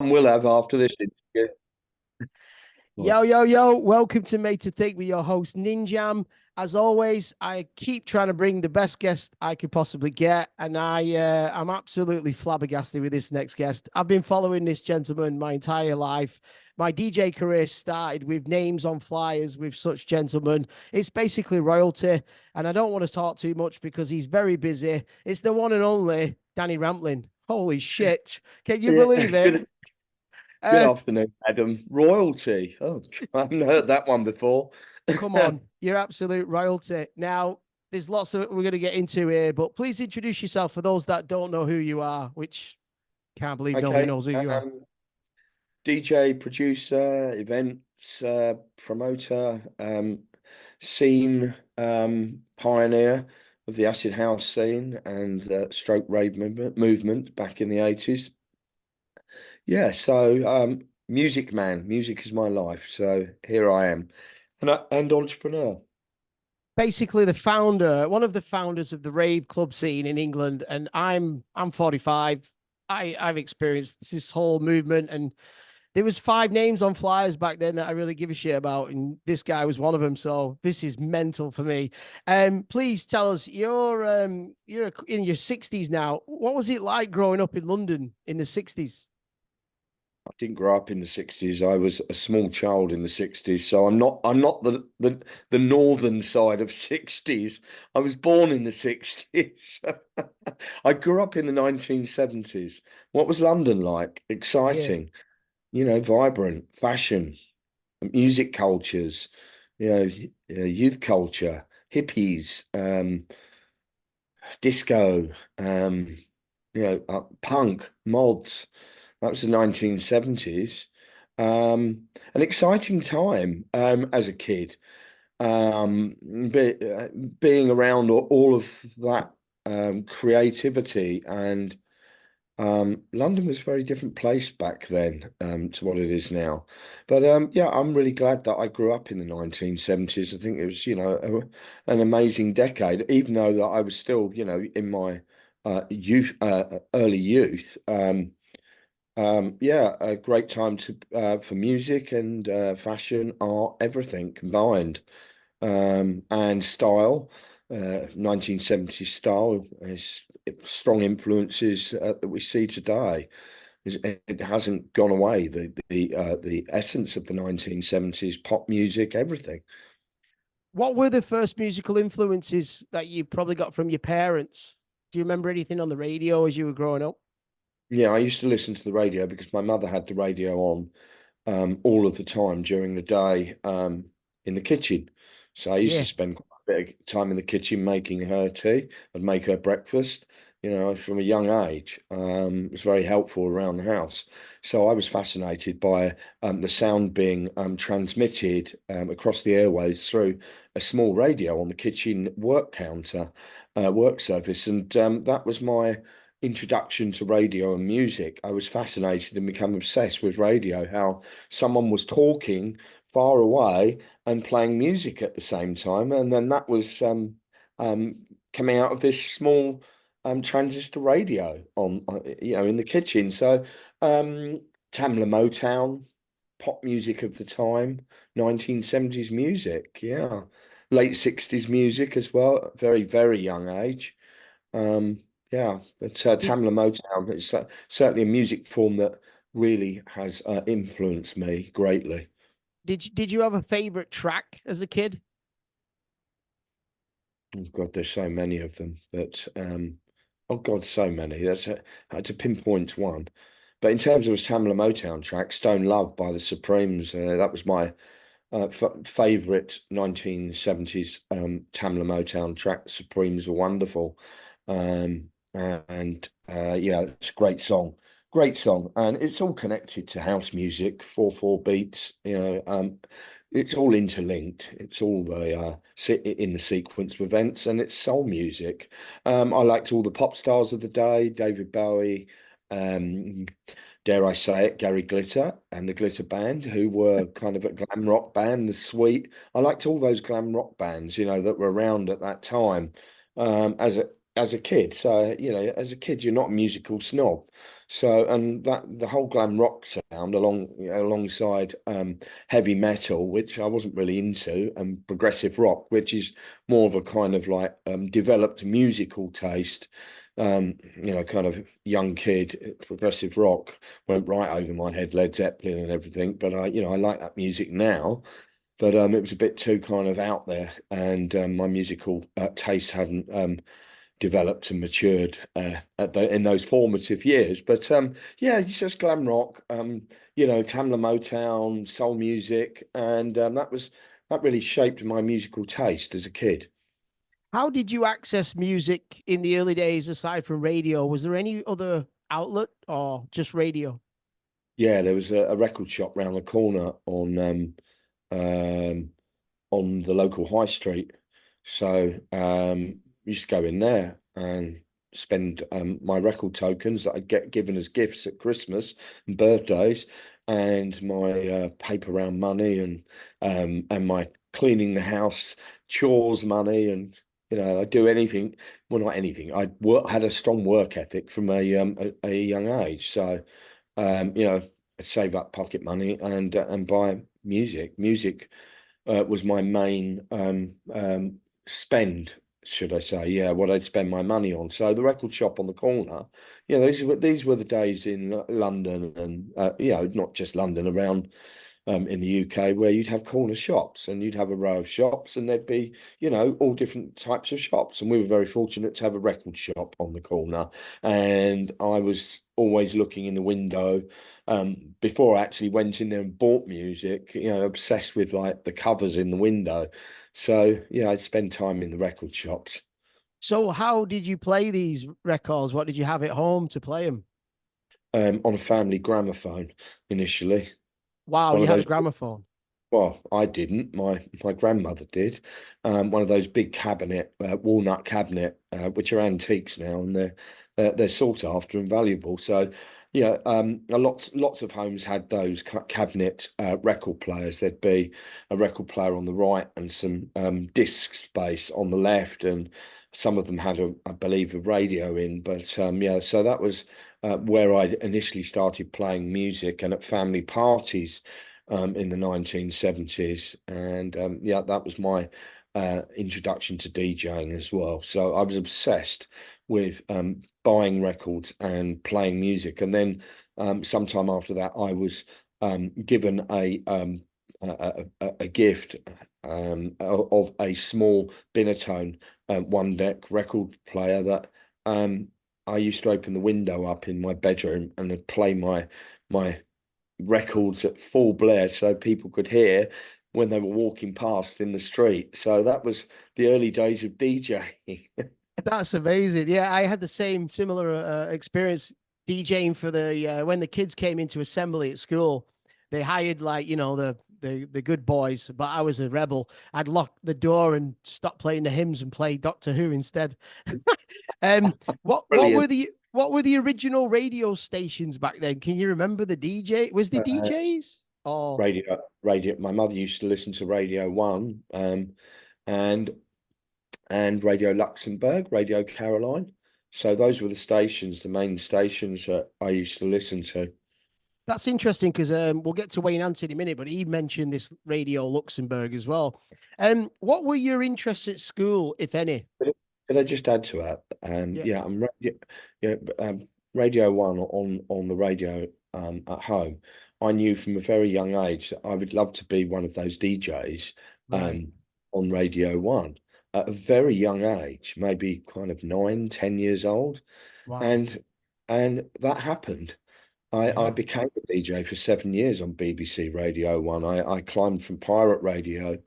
Will have after this interview. Yo, yo, yo, welcome to Made to Think with your host, Ninjam. As always, I keep trying to bring the best guest I could possibly get, and I'm absolutely flabbergasted with this next guest. I've been following this gentleman my entire life. My DJ career started with names on flyers with such gentlemen. It's basically royalty, and I don't want to talk too much because he's very busy. It's the one and only Danny Rampling. Holy shit. Can you Yeah, believe it? good Uh, afternoon, Adam. Royalty. Oh, I haven't heard that one before. Come on, you're absolute royalty. Now, there's lots of we're going to get into here, but please introduce yourself for those that don't know who you are, which can't believe nobody Okay. knows who you are. DJ, producer, events promoter, scene pioneer of the acid house scene and stroke rave movement back in the 80s. Yeah, so music man, music is my life. So here I am. And entrepreneur. Basically, the founder, one of the founders of the rave club scene in England, and I'm 45. I've experienced this whole movement, and there was five names on flyers back then that I really give a shit about, and this guy was one of them. So this is mental for me. Please tell us you're in your 60s now. What was it like growing up in London in the 60s? I didn't grow up in the 60s. I was a small child in the 60s, so I'm not the northern side of 60s. I was born in the 60s. I grew up in the 1970s. What was London like? Yeah. Exciting, vibrant, fashion, music cultures, youth culture, hippies, disco, punk, mods. That was the 1970s. An exciting time as a kid. Um, be, uh, Being around all of that creativity and London was a very different place back then to what it is now. But yeah, I'm really glad that I grew up in the 1970s. I think it was, an amazing decade, even though that I was still, in my early youth. Yeah, a great time to for music and fashion, art, everything combined, and style. 1970s style is strong influences that we see today. It hasn't gone away. The essence of the 1970s pop music, everything. What were the first musical influences that you probably got from your parents? Do you remember anything on the radio as you were growing up? Yeah, I used to listen to the radio because my mother had the radio on all of the time during the day in the kitchen. So I used to Yeah. spend quite a bit of time in the kitchen making her tea and make her breakfast, from a young age. It was very helpful around the house. So I was fascinated by the sound being transmitted across the airways through a small radio on the kitchen work counter, work surface. And that was my introduction to radio and music. I was fascinated and become obsessed with radio, how someone was talking far away and playing music at the same time. And then that was um, coming out of this small transistor radio on, in the kitchen. So Tamla Motown, pop music of the time, 1970s music, yeah. Late 60s music as well, very, very young age. Yeah, but Did Tamla Motown is certainly a music form that really has influenced me greatly. did you have a favorite track as a kid? Oh God, there's so many of them, but oh God, so many. I had to pinpoint one. But in terms of a Tamla Motown track, Stone Love by the Supremes, that was my f favorite 1970s Tamla Motown track. The Supremes were wonderful. And yeah, it's a great song, and it's all connected to house music, 4/4 beats. It's all interlinked. It's all in the sequence of events, and it's soul music. I liked all the pop stars of the day, David Bowie, um, dare I say it, Gary Glitter and the Glitter Band, who were kind of a glam rock band, the Sweet. I liked all those glam rock bands, that were around at that time. As a as a kid. So, as a kid, you're not a musical snob. So, and that the whole glam rock sound alongside heavy metal, which I wasn't really into, and progressive rock, which is more of a kind of like developed musical taste. Kind of young kid, progressive rock went right over my head, Led Zeppelin and everything. But I like that music now. But it was a bit too kind of out there, and my musical taste hadn't developed and matured in those formative years. But yeah, it's just glam rock, Tamla Motown, soul music, and that really shaped my musical taste as a kid. How did you access music in the early days aside from radio? Was there any other outlet or just radio? Yeah, there was a record shop round the corner um, on the local high street. So we used to go in there and spend my record tokens that I get given as gifts at Christmas and birthdays, and my paper round money, and my cleaning the house chores money, and I do anything. Well, not anything. Had a strong work ethic from a young age. So I'd save up pocket money and buy music. Music was my main spend, should I say? Yeah, what I'd spend my money on. So the record shop on the corner, these were the days in London, and not just London, around in the UK, where you'd have corner shops and you'd have a row of shops, and there'd be, all different types of shops. And we were very fortunate to have a record shop on the corner. And I was always looking in the window before I actually went in there and bought music, obsessed with like the covers in the window. So yeah, I'd spend time in the record shops. So, how did you play these records? What did you have at home to play them? On a family gramophone initially. Wow, One you of had a those. gramophone. Well, I didn't. My grandmother did. One of those big walnut cabinet, which are antiques now, and they're sought after and valuable. So, yeah, lots of homes had those cabinet record players. There'd be a record player on the right and some disc space on the left, and some of them had, I believe, a radio in. But yeah, so that was where I initially started playing music, and at family parties in the 1970s. And yeah, that was my introduction to DJing as well. So I was obsessed with buying records and playing music. And then sometime after that, I was given a gift of a small Binatone one deck record player that I used to open the window up in my bedroom and then play my records at full blare so people could hear when they were walking past in the street. So that was the early days of DJing. That's amazing. Yeah, I had the same similar experience DJing for the when the kids came into assembly at school. They hired like the good boys, but I was a rebel. I'd lock the door and stop playing the hymns and play Doctor Who instead. um, Brilliant. what were the original radio stations back then? Can you remember the DJ? Was the Uh, DJs? Oh, radio. My mother used to listen to Radio One, and Radio Luxembourg, Radio Caroline. So those were the main stations that I used to listen to. that's interesting because we'll get to Wayne Anthony in a minute, but he mentioned this Radio Luxembourg as well. What were your interests at school, if any? Could I just add to that? Yeah, Yeah, yeah, Radio One on the radio at home. I knew from a very young age that I would love to be one of those DJs right. um, on Radio One at a very young age, maybe kind of 9, 10 years old, Wow. and that happened. I Yeah. became a DJ for 7 years on BBC Radio One. I climbed from pirate radio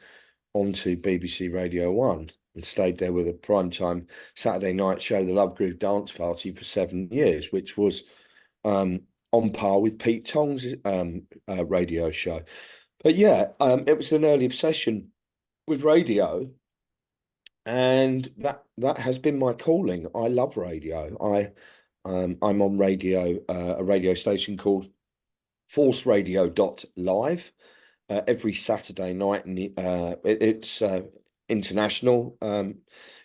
onto BBC Radio One and stayed there with a primetime Saturday night show, the Love Groove Dance Party, for 7 years, which was um, on par with Pete Tong's radio show. But yeah, it was an early obsession with radio, and that has been my calling. I love radio. I'm on radio, a radio station called Force Radio Live every Saturday night, and it's international,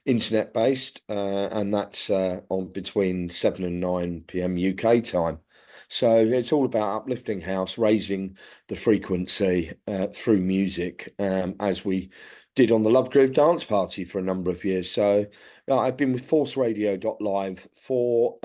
internet based, and that's on between 7 and 9 p.m. UK time. So it's all about uplifting house, raising the frequency through music, as we did on the Love Groove Dance Party for a number of years. So I've been with Force Radio Live for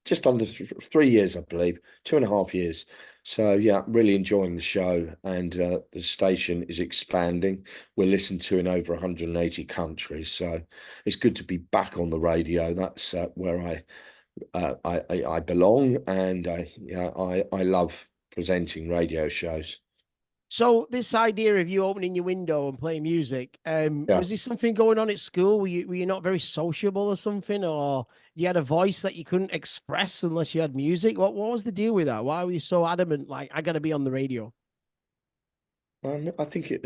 just under 3 years, I believe, 2.5 years. So yeah, really enjoying the show, and the station is expanding. We're listened to in over 180 countries, so it's good to be back on the radio. That's where I belong, and I love presenting radio shows. So this idea of you opening your window and playing music, Yeah. was there something going on at school? Were you not very sociable or something, or you had a voice that you couldn't express unless you had music? What was the deal with that? Why were you so adamant? Like, I got to be on the radio. I think it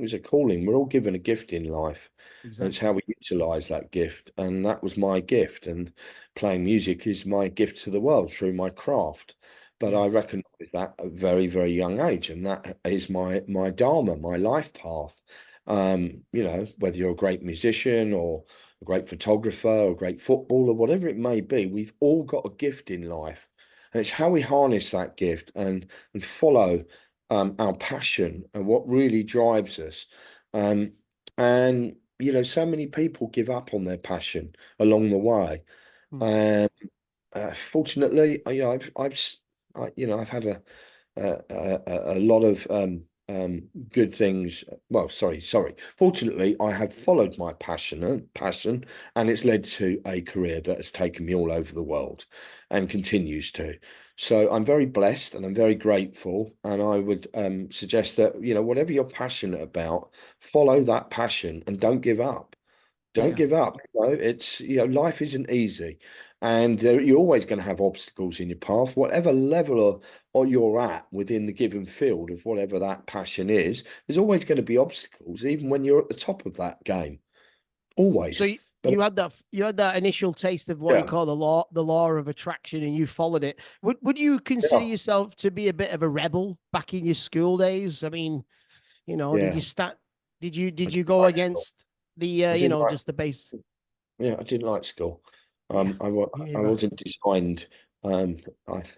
was a calling. We're all given a gift in life, and it's how Exactly. we utilize that gift. And that was my gift. And playing music is my gift to the world through my craft. But I Yes. recognize that at a very, very young age, and that is my dharma, my life path. Whether you're a great musician or a great photographer or a great footballer, whatever it may be, we've all got a gift in life, and it's how we harness that gift and follow our passion and what really drives us. Um, and so many people give up on their passion along the way. Hmm. Um, Fortunately, I've had a lot of good things. Well, sorry. Fortunately, I have followed my passion, and it's led to a career that has taken me all over the world and continues to. So I'm very blessed and I'm very grateful. And I would suggest that, whatever you're passionate about, follow that passion and don't give up. Don't Yeah. give up. It's, life isn't easy, and you're always going to have obstacles in your path, whatever level or you're at within the given field of whatever that passion is. There's always going to be obstacles, even when you're at the top of that game. So Always. But you had that initial taste of what you yeah, call the law of attraction, and you followed it. Would you consider yeah, yourself to be a bit of a rebel back in your school days? I mean, did yeah. you start? Did you I did you didn't go like school. against the I didn't like. just the base? Yeah, I didn't like school. Yeah, I me neither. wasn't designed. I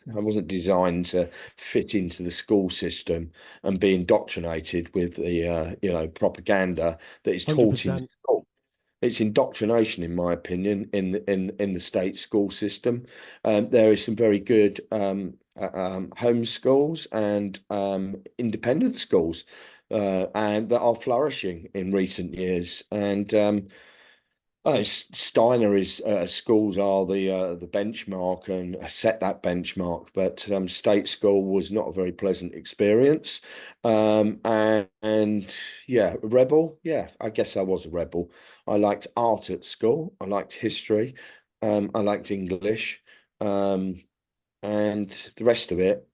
wasn't designed to fit into the school system and be indoctrinated with the propaganda that is Hundred taught in percent. school. It's indoctrination, in my opinion, in the state school system. There is some very good home schools and independent schools, and that are flourishing in recent years. And Steiner is schools are the benchmark and set that benchmark, but state school was not a very pleasant experience. And yeah, a rebel. Yeah, I guess I was a rebel. I liked art at school. I liked history. I liked English. Um, and the rest of it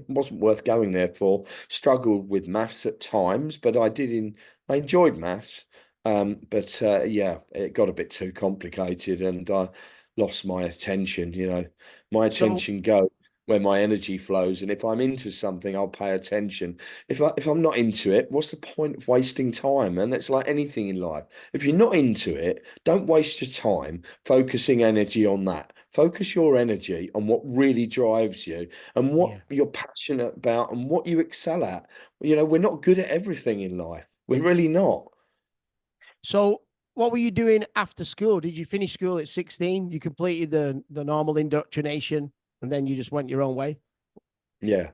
wasn't worth going there for. Struggled with maths at times, but I enjoyed maths. But yeah, it got a bit too complicated, and I lost my attention. My So attention goes where my energy flows, and if I'm into something, I'll pay attention. If I'm not into it, what's the point of wasting time? And it's like anything in life. If you're not into it, don't waste your time focusing energy on that. Focus your energy on what really drives you and what yeah. you're passionate about and what you excel at. We're not good at everything in life. We're really not. So what were you doing after school? Did you finish school at 16? You completed the normal indoctrination, and then you just went your own way? Yeah.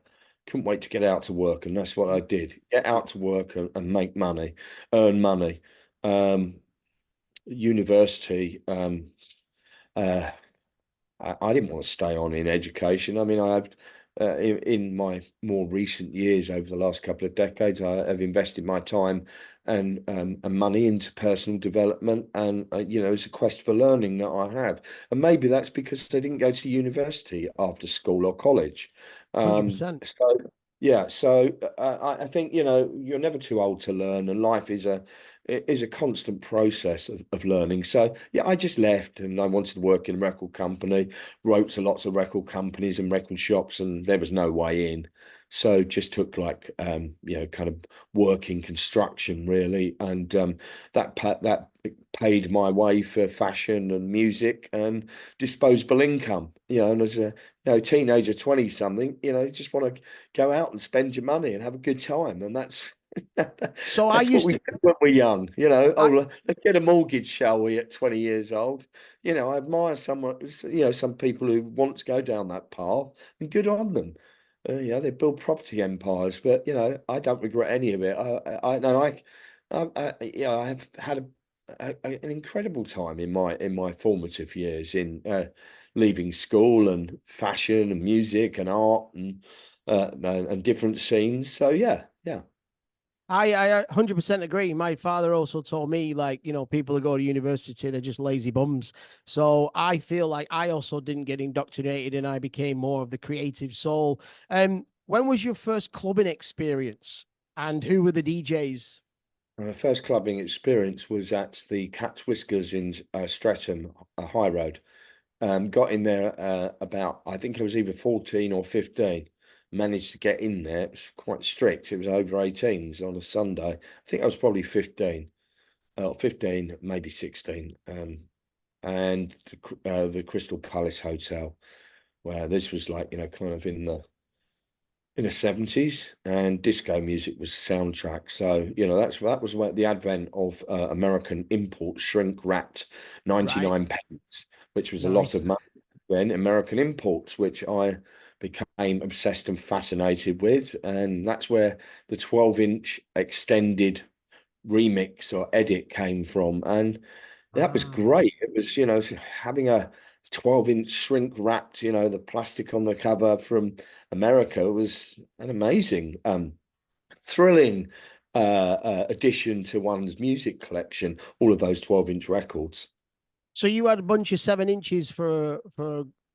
Couldn't wait to get out to work. And that's what I did. Get out to work and make money, earn money. Um, University, uh, I didn't want to stay on in education. I mean, I have in my more recent years, over the last couple of decades, I have invested my time and money into personal development, and it's a quest for learning that I have. And maybe that's because I didn't go to university after school or college. 100%. So yeah, so I think you're never too old to learn, and life is a constant process of learning. So yeah, I just left and I wanted to work in a record company, wrote to lots of record companies and record shops, and there was no way in. So just took like kind of working construction really, and that paid my way for fashion and music and disposable income. And as a teenager, 20 something, you just want to go out and spend your money and have a good time, and that's So I that's what used we to, do when we're young. Oh, I, let's get a mortgage, shall we, at 20 years old? I admire someone, some people who want to go down that path, and good on them. They build property empires, but I don't regret any of it. I no, I have had an incredible time in my formative years in leaving school and fashion and music and art and different scenes. So yeah, yeah. I 100% agree. My father also told me, like, people who go to university, they're just lazy bums. So I feel like I also didn't get indoctrinated and I became more of the creative soul. When was your first clubbing experience and who were the DJs? My first clubbing experience was at the Cat's Whiskers in Streatham, High Road. Got in there about, I think I was either 14 or 15. Managed to get in there. It was quite strict. It was over 18s on a Sunday. I think I was probably 15, 15, maybe 16. And the Crystal Palace Hotel, where this was like, kind of in the 70s, and disco music was the soundtrack. So, that was where the advent of American import shrink wrapped Right. 99 pence, which was a lot Nice. of money then, American imports, which I became obsessed and fascinated with. And that's where the 12-inch extended remix or edit came from. And that was Ah. great. It was, having a 12-inch shrink wrapped, the plastic on the cover from America was an amazing, thrilling addition to one's music collection, all of those 12-inch records. So you had a bunch of 7 inches for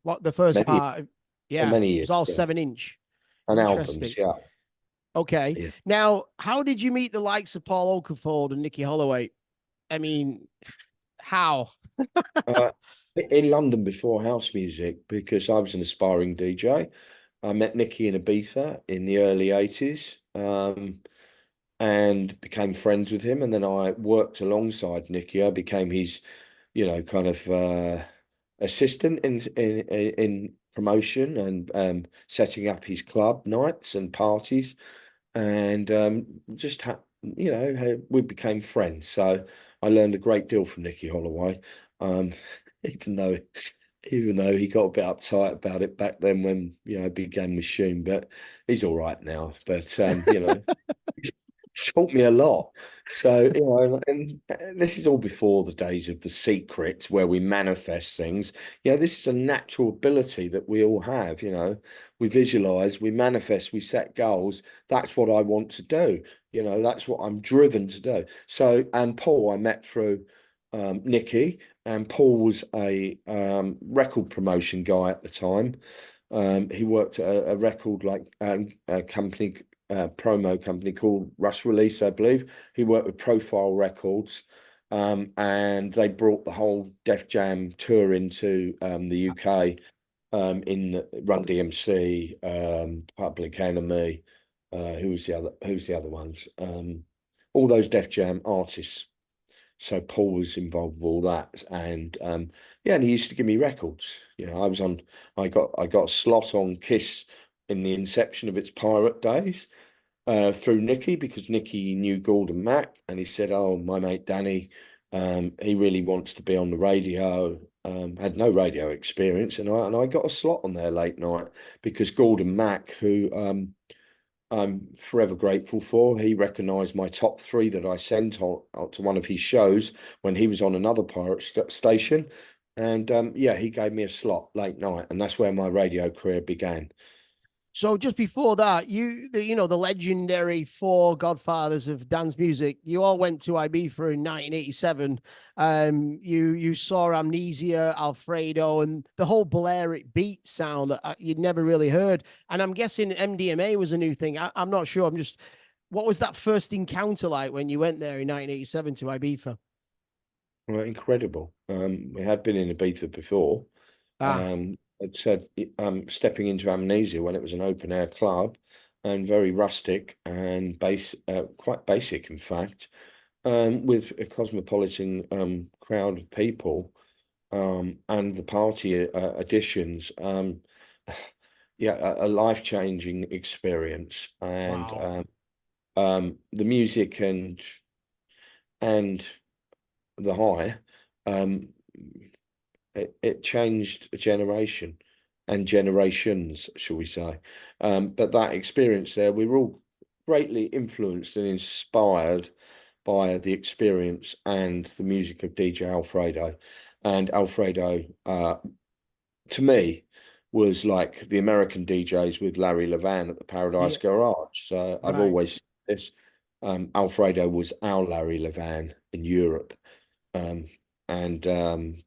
what the first Many, part? for Yeah, many it years, was all yeah. 7 inch. And Interesting. albums, yeah. Okay. Yeah. Now, how did you meet the likes of Paul Oakenfold and Nicky Holloway? I mean, how? Uh, in London before house music, because I was an aspiring DJ. I met Nicky in Ibiza in the early 80s. And became friends with him. And then I worked alongside Nicky. I became his, kind of assistant in promotion and setting up his club nights and parties. And just we became friends. So I learned a great deal from Nicky Holloway. Um, even though even though he got a bit uptight about it back then when began with Shoon, but he's all right now. But taught me a lot. So, and this is all before the days of the secret where we manifest things. This is a natural ability that we all have. We visualize, we manifest, we set goals. That's what I want to do. That's what I'm driven to do. So, and Paul, I met through Nicky, and Paul was a record promotion guy at the time. He worked at a record like a company promo company called Rush Release, I believe. He worked with Profile Records, and they brought the whole Def Jam tour into the UK, in Run DMC, Public Enemy. Who's the other ones? All those Def Jam artists. So Paul was involved with all that, and yeah, and he used to give me records. I got a slot on Kiss in the inception of its pirate days, through Nicky, because Nicky knew Gordon Mack, and he said, "Oh, my mate Danny, he really wants to be on the radio." Had no radio experience, and I got a slot on there late night because Gordon Mack, who I'm forever grateful for, he recognised my top three that I sent on to one of his shows when he was on another pirate station, and yeah, he gave me a slot late night, and that's where my radio career began. So just before that, the legendary four godfathers of dance music, you all went to Ibiza in 1987. You saw Amnesia, Alfredo, and the whole Balearic beat sound that you'd never really heard. And I'm guessing MDMA was a new thing. I'm not sure. What was that first encounter like when you went there in 1987 to Ibiza? Well, incredible. We had been in Ibiza before. Ah, It said stepping into Amnesia when it was an open air club. and very rustic and quite basic, in fact, with a cosmopolitan crowd of people, and the party additions. Yeah, a life-changing experience, and Wow. the music and the high, um, it changed a generation and generations, shall we say. But that experience there, we were all greatly influenced and inspired by the experience and the music of DJ Alfredo. And Alfredo, to me, was like the American DJs with Larry Levan at the Paradise Yeah. Garage. So I've Right. always said this. Alfredo was our Larry Levan in Europe, um, and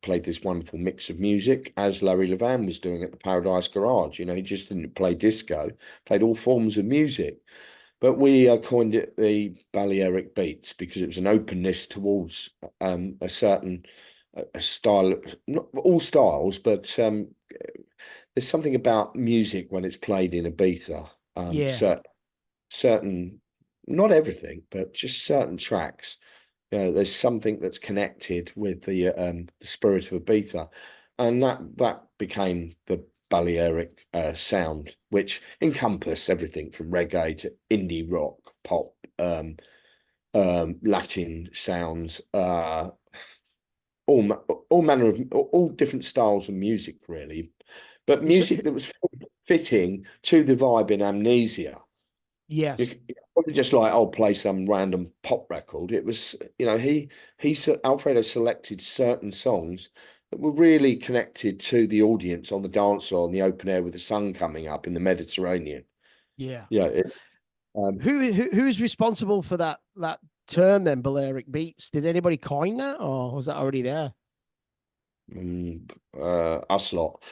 played this wonderful mix of music as Larry Levan was doing at the Paradise Garage. He just didn't play disco, played all forms of music. But we coined it the Balearic Beats because it was an openness towards a certain a style, not all styles, but there's something about music when it's played in Ibiza. Yeah. Certain, not everything, but just certain tracks. There's something that's connected with the spirit of Ibiza, and that became the Balearic sound, which encompassed everything from reggae to indie rock, pop, Latin sounds, all all manner of all different styles of music, really, but So, music that was fitting to the vibe in Amnesia. yes. You probably just like, I'll play some random pop record. It was, Alfredo selected certain songs that were really connected to the audience on the dance floor in the open air with the sun coming up in the Mediterranean. Yeah. Yeah, um, Who is responsible for that term then, Balearic Beats? Did anybody coin that, or was that already there? us lot.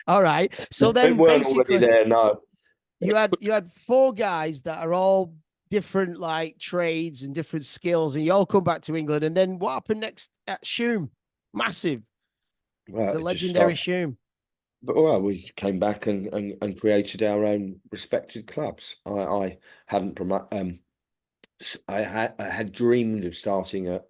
All right. So We then weren't already basically there, no. you had four guys that are all different like trades and different skills, and you all come back to England. And then what happened next at Shoom? Massive, Well, the it just legendary started. Shoom. But well, we came back and created our own respected clubs. I hadn't promote I had dreamed of starting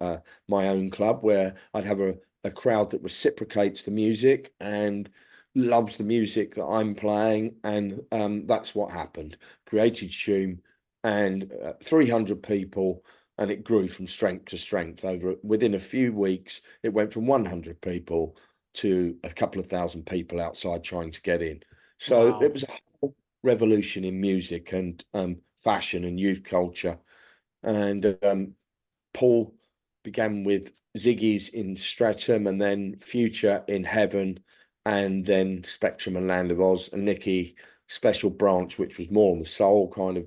my own club where I'd have a crowd that reciprocates the music and loves the music that I'm playing, and that's what happened. Created Shoom, and 300 people, and it grew from strength to strength. Over within a few weeks, it went from 100 people to a couple of thousand people outside trying to get in. So it Wow. was a whole revolution in music and fashion and youth culture, and Paul began with Ziggy's in Streatham, and then Future in Heaven, and then Spectrum and Land of Oz, and Nicky Special Branch, which was more on the soul kind of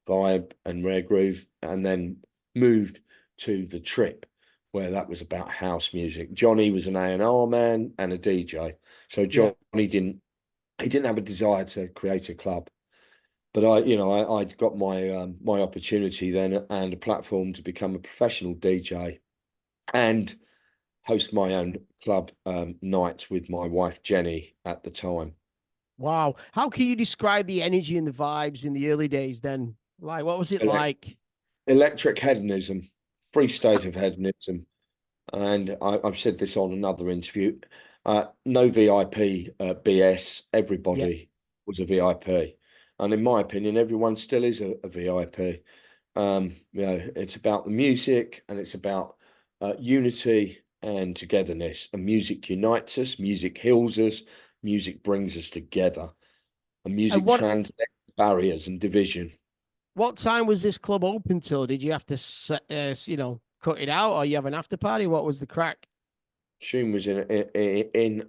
vibe and rare groove, and then moved to The Trip, where that was about house music. Johnny was an A&R man and a DJ. So Yeah. Johnny didn't have a desire to create a club. But I'd got my opportunity then and a platform to become a professional DJ and host my own club nights with my wife Jenny at the time. Wow. How can you describe the energy and the vibes in the early days then? Like, what was it Elec like? Electric hedonism, free state of hedonism, and I've said this on another interview. No VIP BS. Yeah. Everybody was a VIP, and in my opinion, everyone still is a VIP. It's about the music and it's about unity and togetherness. And music unites us, music heals us, music brings us together, and And music what transcends barriers and division. what time was this club open till? Did you have to, cut it out, or you have an after party? What was the crack? Shun was in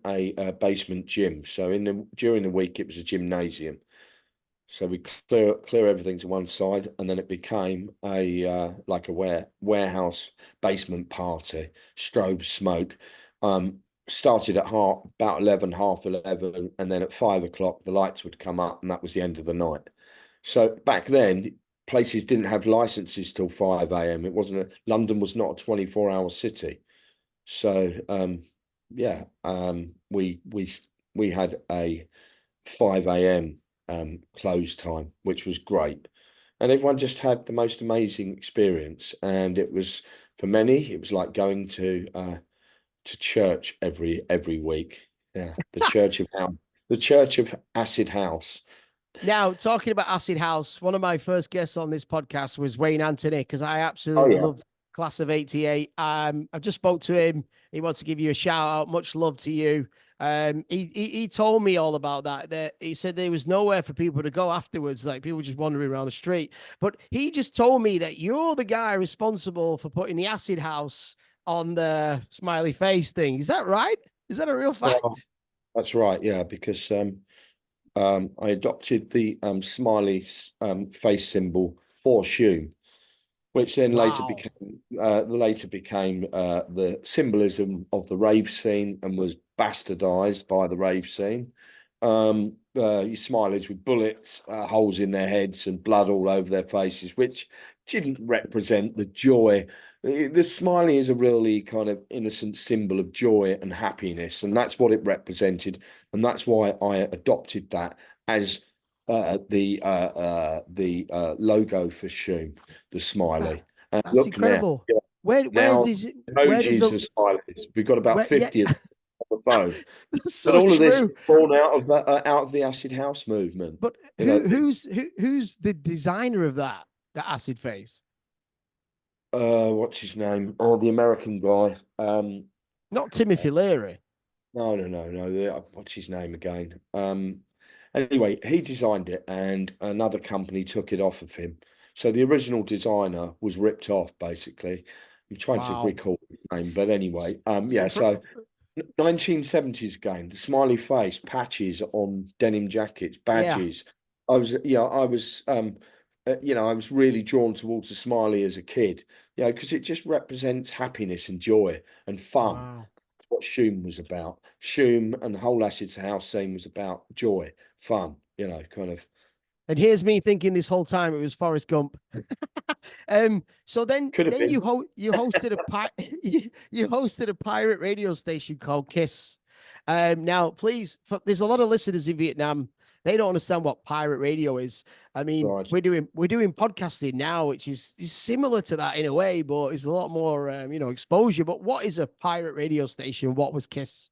a basement gym, so during the week it was a gymnasium. So we clear everything to one side, and then it became a like a warehouse basement party, strobe smoke. Started at about 11, half 11, and then at 5 o'clock the lights would come up, and that was the end of the night. So back then, places didn't have licenses till 5 a.m. It wasn't London was not a 24-hour city. So yeah, we had a 5 a.m. close time, which was great. And everyone just had the most amazing experience. And it was, for many, it was like going to church every week. Yeah, the Church of Acid House. Now, talking about Acid House, one of my first guests on this podcast was Wayne Anthony because I Oh absolutely yeah. love Class of '88. I just spoke to him. He wants to give you a shout out. Much love to you. He told me all about that. That he said there was nowhere for people to go afterwards, like people just wandering around the street. But he just told me that you're the guy responsible for putting the Acid House on the smiley face thing. Is that right? Is that a real Well, fact? that's right. Yeah, because I adopted the smiley face symbol for Hume, which then Wow. later became the symbolism of the rave scene and was bastardized by the rave scene. You smileys with bullets, holes in their heads, and blood all over their faces, which didn't represent the joy. The smiley is a really kind of innocent symbol of joy and happiness, and that's what it represented, and that's why I adopted that as the logo for Shoom, the smiley. And That's look now, incredible. yeah, Where now does it? Where does emojis the? are smileys. We've got about Where? Yeah, 50 of them on the phone. that's But so all of this is true. born out of the acid house movement. But You know, who's the designer of that? The acid face, what's his name? Oh, the American guy. not Timothy Leary. No. What's his name again? Anyway, he designed it, and another company took it off of him. So the original designer was ripped off, basically. I'm trying to Wow. recall his name, but anyway, So yeah. for, So 1970s game, the smiley face, patches on denim jackets, yeah, badges. I was really drawn towards the smiley as a kid, because it just represents happiness and joy and fun. wow. That's what Shoom was about. Shoom and the whole Acid House scene was about joy, fun, kind of. And here's me thinking this whole time it was Forrest Gump. So then Could have then been. you hosted you hosted a pirate radio station called Kiss. Now please, there's a lot of listeners in Vietnam. They don't understand what pirate radio is. I mean, Right. we're doing podcasting now, which is similar to that in a way, but it's a lot more exposure. But what is a pirate radio station? What was Kiss?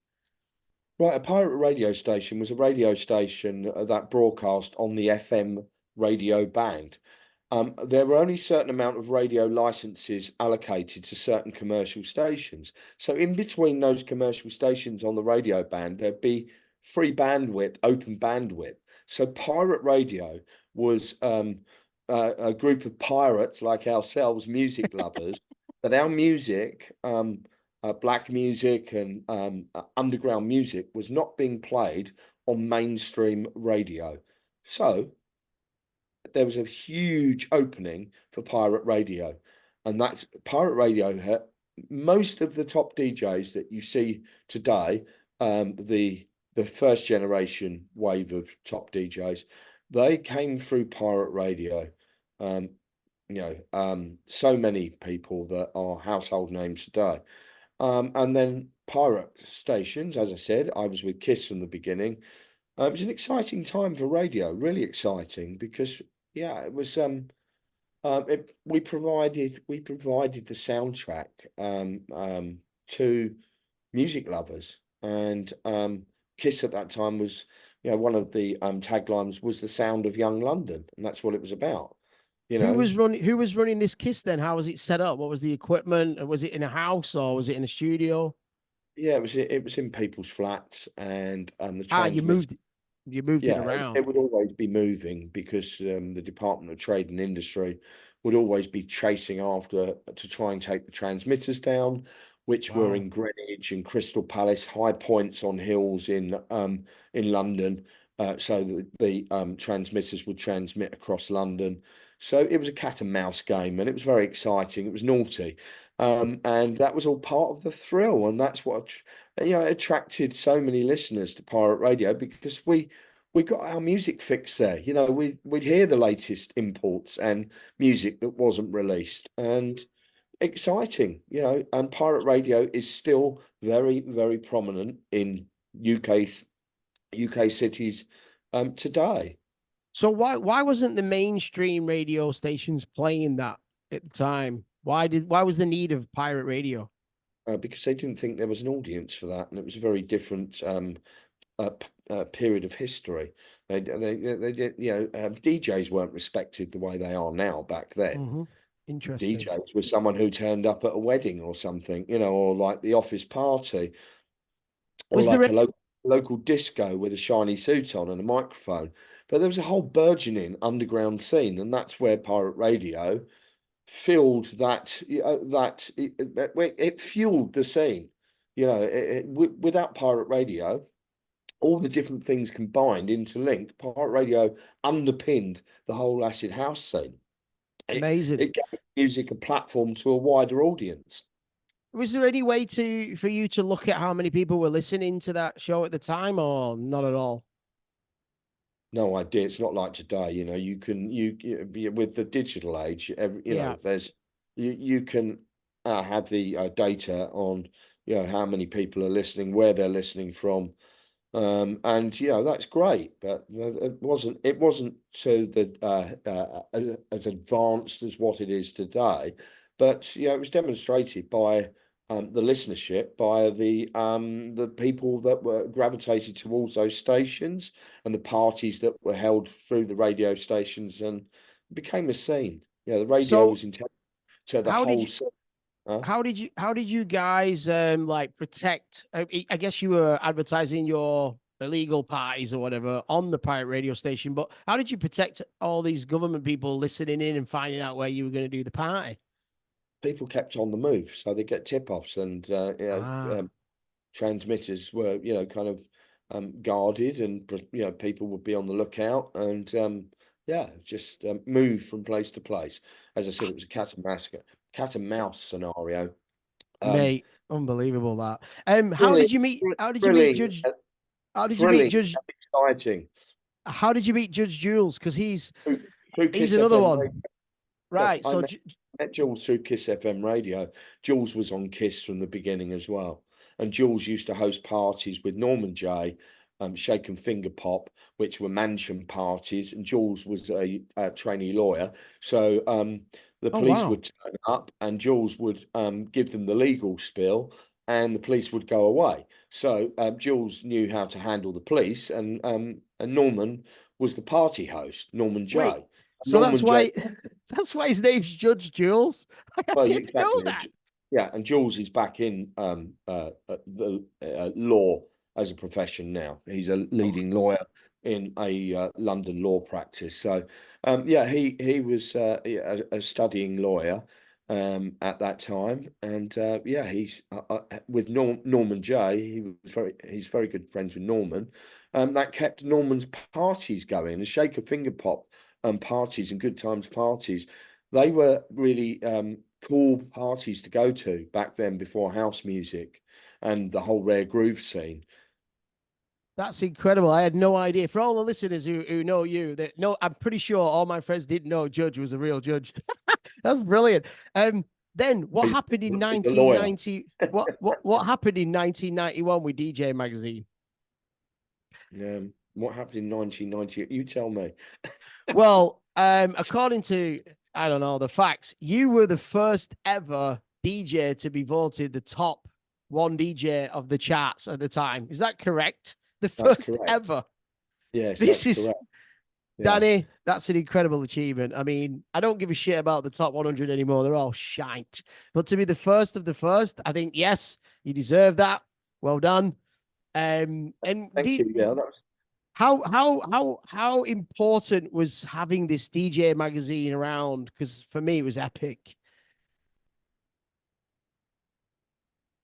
Right, a pirate radio station was a radio station that broadcast on the FM radio band. There were only a certain amount of radio licenses allocated to certain commercial stations. So in between those commercial stations on the radio band, there'd be free bandwidth, open bandwidth. So pirate radio was a group of pirates like ourselves, music lovers, that our music, black music and underground music, was not being played on mainstream radio. So there was a huge opening for pirate radio, and that's pirate radio. Most of the top DJs that you see today, the first generation wave of top DJs, they came through pirate radio. Um, so many people that are household names today. And then pirate stations, as I said, I was with Kiss from the beginning. It was an exciting time for radio, really exciting because yeah, it was we provided the soundtrack to music lovers, and Kiss at that time was, one of the taglines was the sound of young London, and that's what it was about, you Who know. was running? Who was running this Kiss then? How was it set up? What was the equipment? Was it in a house or was it in a studio? Yeah, it was in people's flats, and the Ah, transmitter. you moved it Yeah, it around. would always be moving because the Department of Trade and Industry would always be chasing after to try and take the transmitters down, which were Wow. in Greenwich and Crystal Palace, high points on hills in London, so that the transmitters would transmit across London. So it was a cat and mouse game, and it was very exciting. It was naughty, and that was all part of the thrill, and that's what attracted so many listeners to pirate radio because we got our music fix there. We'd hear the latest imports and music that wasn't released, and exciting. And pirate radio is still very, very prominent in UK cities today. So why wasn't the mainstream radio stations playing that at the time? Why was the need of pirate radio? Because they didn't think there was an audience for that, and it was a very different period of history. They did, DJs weren't respected the way they are now back then. Hmm. Interesting. DJs was someone who turned up at a wedding or something, or like the office party, or Was there like a any? local disco with a shiny suit on and a microphone. But there was a whole burgeoning underground scene, and that's where pirate radio filled that. It fueled the scene. Without pirate radio, all the different things combined, interlinked, pirate radio underpinned the whole acid house scene. Amazing. It gave music a platform to a wider audience. Was there any way for you to look at how many people were listening to that show at the time, or not at all? No idea. It's not like today. You can with the digital age. Yeah, There's you can have the data on how many people are listening, where they're listening from, and that's great. But it wasn't so that as advanced as what it is today. But it was demonstrated by the listenership, by the people that were gravitated towards those stations, and the parties that were held through the radio stations, and it became a scene. The radio so was intended to the how did whole you scene. Huh? how did you guys like protect? I guess you were advertising your illegal parties or whatever on the pirate radio station, but how did you protect all these government people listening in and finding out where you were going to do the party? People kept on the move, so they get tip-offs, and Ah, transmitters were, kind of guarded, and people would be on the lookout, and just move from place to place. As I said, it was a cat and mouse scenario. Um, mate, unbelievable that. How thrilling, did you meet? How did you meet thrilling, Judge? How did you meet thrilling, Judge? and exciting. How did you meet Judge Jules? Because Through he's Kiss another FM. one, Yeah, right? I So met Jules through Kiss FM radio. Jules was on Kiss from the beginning as well. And Jules used to host parties with Norman J, Shake and Finger Pop, which were mansion parties. And Jules was a trainee lawyer. So the oh police wow, would turn up, and Jules would give them the legal spiel, and the police would go away. So Jules knew how to handle the police, and Norman was the party host, Norman wait. J. So that's Norman J. why that's why his name's Judge Jules. I Well, didn't know exactly. that. Yeah, and Jules is back in the law as a profession now. He's a Oh, leading lawyer in a London law practice. So, yeah, he was a studying lawyer at that time, and yeah, he's with Norman J. He's very good friends with Norman. That kept Norman's parties going, the Shake a Finger Pop parties and Good Times parties. They were really cool parties to go to back then, before house music and the whole rare groove scene. that's incredible. I had no idea. For all the listeners who know you, that no, I'm pretty sure all my friends didn't know Judge was a real judge. That's brilliant. Then what He's, happened in he's a lawyer. 1990? What happened in 1991 with DJ Magazine? What happened in 1990? You tell me. Well, according to I don't know the facts, you were the first ever DJ to be voted the top one DJ of the charts at the time. Is that correct? The That's first correct. ever. Yes, This that's is correct. Yeah. Danny. That's an incredible achievement. I mean, I don't give a shit about the top 100 anymore. They're all shite. But to be the first of the first, I think yes, you deserve that. Well done. And Thank you. Yeah, that was. how important was having this DJ magazine around? Because for me, it was epic.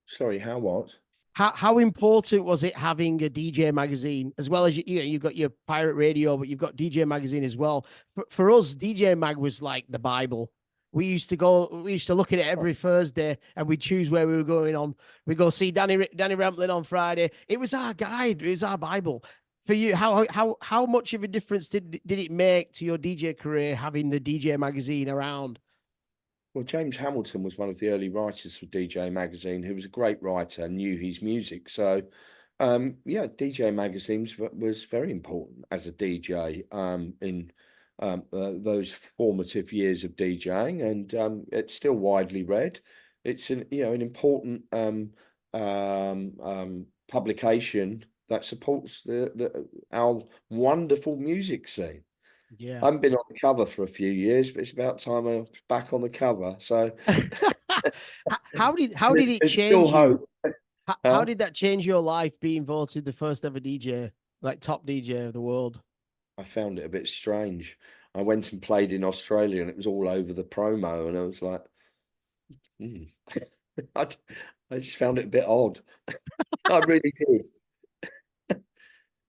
Sorry, how what? How important was it having a DJ magazine as well as you've got your pirate radio, but you've got DJ magazine as well. For us, DJ mag was like the Bible. We used to look at it every Thursday, and we choose where we were going on. We go see Danny Rampling on Friday. It was our guide. It was our Bible. For you, how much of a difference did it make to your DJ career having the DJ magazine around? Well, James Hamilton was one of the early writers for DJ Magazine, who was a great writer and knew his music. So Yeah, DJ magazines was very important as a DJ in those formative years of DJing, and it's still widely read. It's an important publication that supports our wonderful music scene. Yeah. I haven't been on the cover for a few years, but it's about time I was back on the cover. So How did it there's still change you? hope. How Huh? did that change your life being voted the first ever DJ, like top DJ of the world? I found it a bit strange. I went and played in Australia and it was all over the promo, and I was like, hmm. I, I just found it a bit odd. I really did.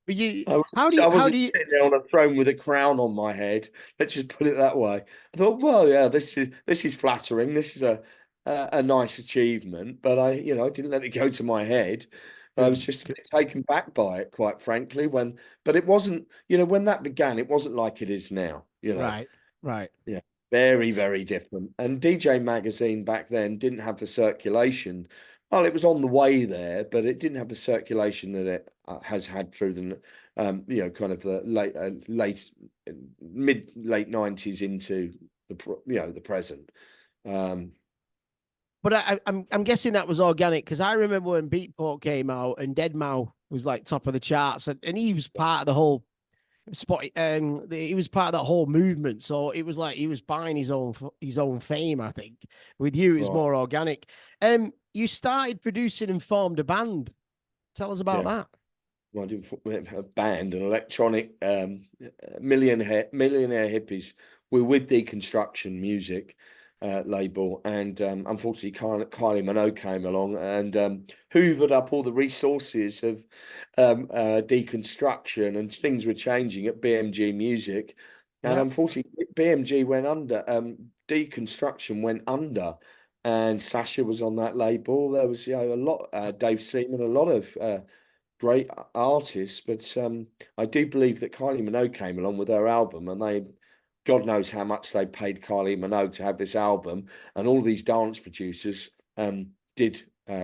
But you, I was how do you, I how wasn't do you, sitting there on a throne with a crown on my head. Let's just put it that way. I thought, well, yeah, this is flattering. This is a nice achievement, but I didn't let it go to my head. I was good, just a good. bit taken back by it, quite frankly. But it wasn't, when that began, it wasn't like it is now. Right, right. Yeah, very, very different. And DJ Magazine back then didn't have the circulation. Well, it was on the way there, but it didn't have the circulation that it has had through kind of the mid late 90s into the present. Um, But I'm guessing that was organic because I remember when Beatport came out and Deadmau was like top of the charts, and he was part of the whole spot. He was part of that whole movement. So it was like he was buying his own fame. I think with you, it's right, more organic. You started producing and formed a band. Tell us about yeah. that. Well, I did a band, an electronic millionaire hippies. We're with Deconstruction Music label, and unfortunately, Kylie Minogue came along and hoovered up all the resources of deconstruction, and things were changing at BMG Music, and Yep. unfortunately, BMG went under. Deconstruction went under. And Sasha was on that label. There was, a lot, Dave Seaman, a lot of great artists, but I do believe that Kylie Minogue came along with her album, and God knows how much they paid Kylie Minogue to have this album, and all these dance producers did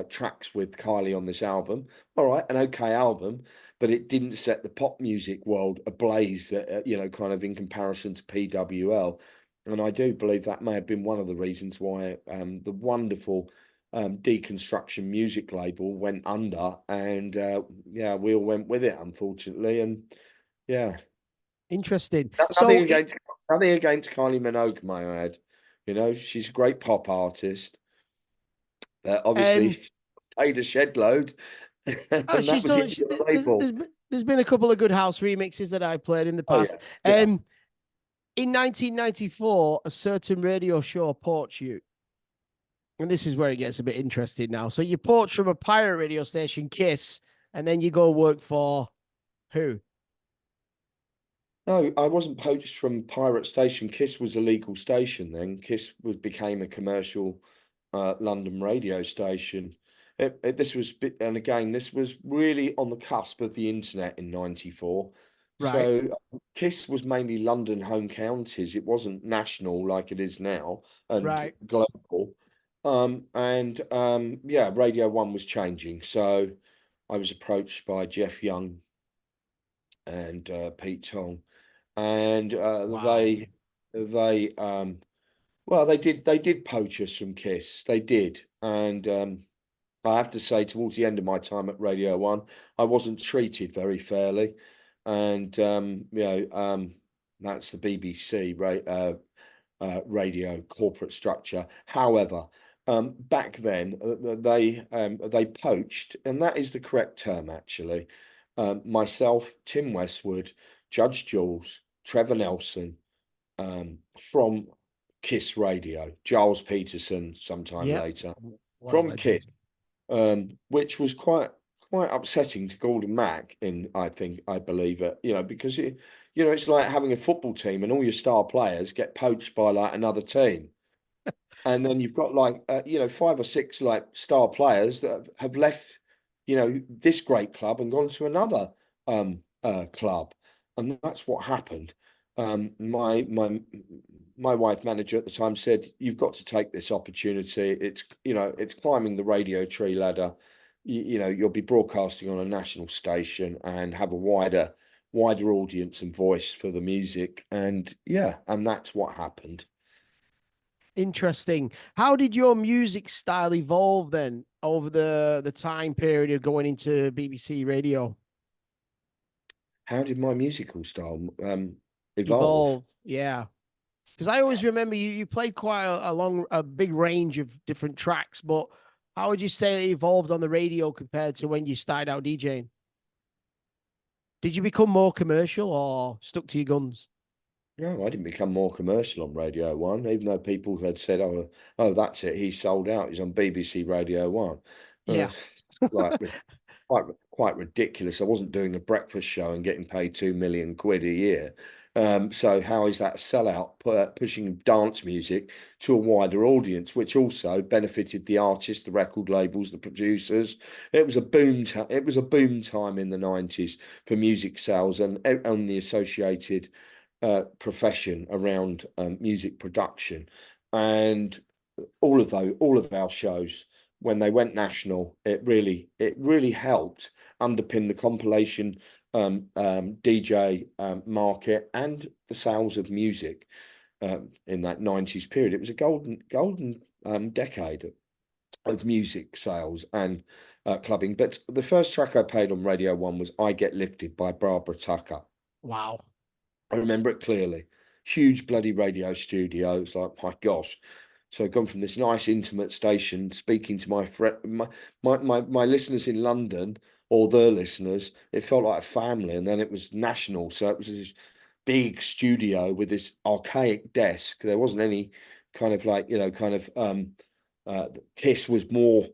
tracks with Kylie on this album. All right, an okay album, but it didn't set the pop music world ablaze, kind of in comparison to PWL. And I do believe that may have been one of the reasons why the wonderful deconstruction music label went under, and yeah, we all went with it, unfortunately. And yeah, Interesting. nothing So it against nothing against Kylie Minogue, may I add. She's a great pop artist. Obviously, um she paid a shed load, oh, and that she's was the done. end of the label. There's been a couple of good house remixes that I played in the Oh yeah, past. yeah. In 1994, a certain radio show poached you, and this is where it gets a bit interesting now. So you poached from a pirate radio station, Kiss, and then you go work for who? No, I wasn't poached from Pirate Station. Kiss was a legal station then. Kiss became a commercial London radio station. And again, this was really on the cusp of the internet in '94. Right, So Kiss was mainly London home counties. It wasn't national like it is now and right. global. Yeah, Radio One was changing. So I was approached by Jeff Young and Pete Tong, and Wow. they did poach us from Kiss. They did, and I have to say, towards the end of my time at Radio One, I wasn't treated very fairly, and that's the BBC, right? Radio corporate structure. However, back then they poached, and that is the correct term actually. Myself, Tim Westwood, Judge Jules, Trevor Nelson, from Kiss Radio, Giles Peterson sometime Yep. later What a from Kiss, legend. which was quite upsetting to Gordon Mack. I believe it, because it's like having a football team and all your star players get poached by like another team, and then you've got like five or six like star players that have left this great club and gone to another club, and that's what happened. My wife manager at the time said, you've got to take this opportunity. It's climbing the radio tree ladder, you'll be broadcasting on a national station and have a wider audience and voice for the music. And yeah, and that's what happened. Interesting. How did your music style evolve then over the time period of going into BBC Radio? How did my musical style evolve? Evolve, yeah. Because I always remember you played quite a big range of different tracks, but how would you say it evolved on the radio compared to when you started out DJing? Did you become more commercial or stuck to your guns? No, I didn't become more commercial on Radio One, even though people had said, "Oh, that's it. He's sold out. He's on BBC Radio One." Yeah. Like quite ridiculous. I wasn't doing a breakfast show and getting paid 2 million quid a year. So how is that a sellout? Pushing dance music to a wider audience, which also benefited the artists, the record labels, the producers. It was a boom. It was a boom time in the 90s for music sales and the associated profession around music production, and all of our shows when they went national, it really helped underpin the compilation DJ market and the sales of music in that 90s period. It was a golden decade of music sales and clubbing. But the first track I played on Radio One was "I Get Lifted" by Barbara Tucker. Wow. I remember it clearly. Huge bloody radio studio. It's like, my gosh. So I've gone from this nice intimate station speaking to my friend, my listeners in London, or their listeners. It felt like a family, and then it was national. So it was this big studio with this archaic desk. There wasn't any kind of like, Kiss was more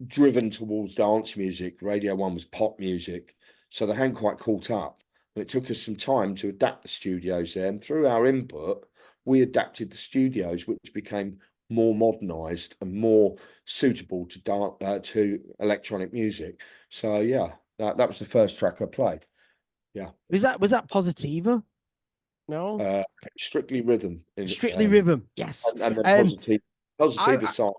driven towards dance music. Radio One was pop music. So they hadn't quite caught up. And it took us some time to adapt the studios there. And through our input, we adapted the studios, which became more modernized and more suitable to electronic music. So yeah, that was the first track I played. Yeah. Was that Positiva? No, Uh, Strictly Rhythm in Strictly Rhythm. Yes. and then Um, positive I aside.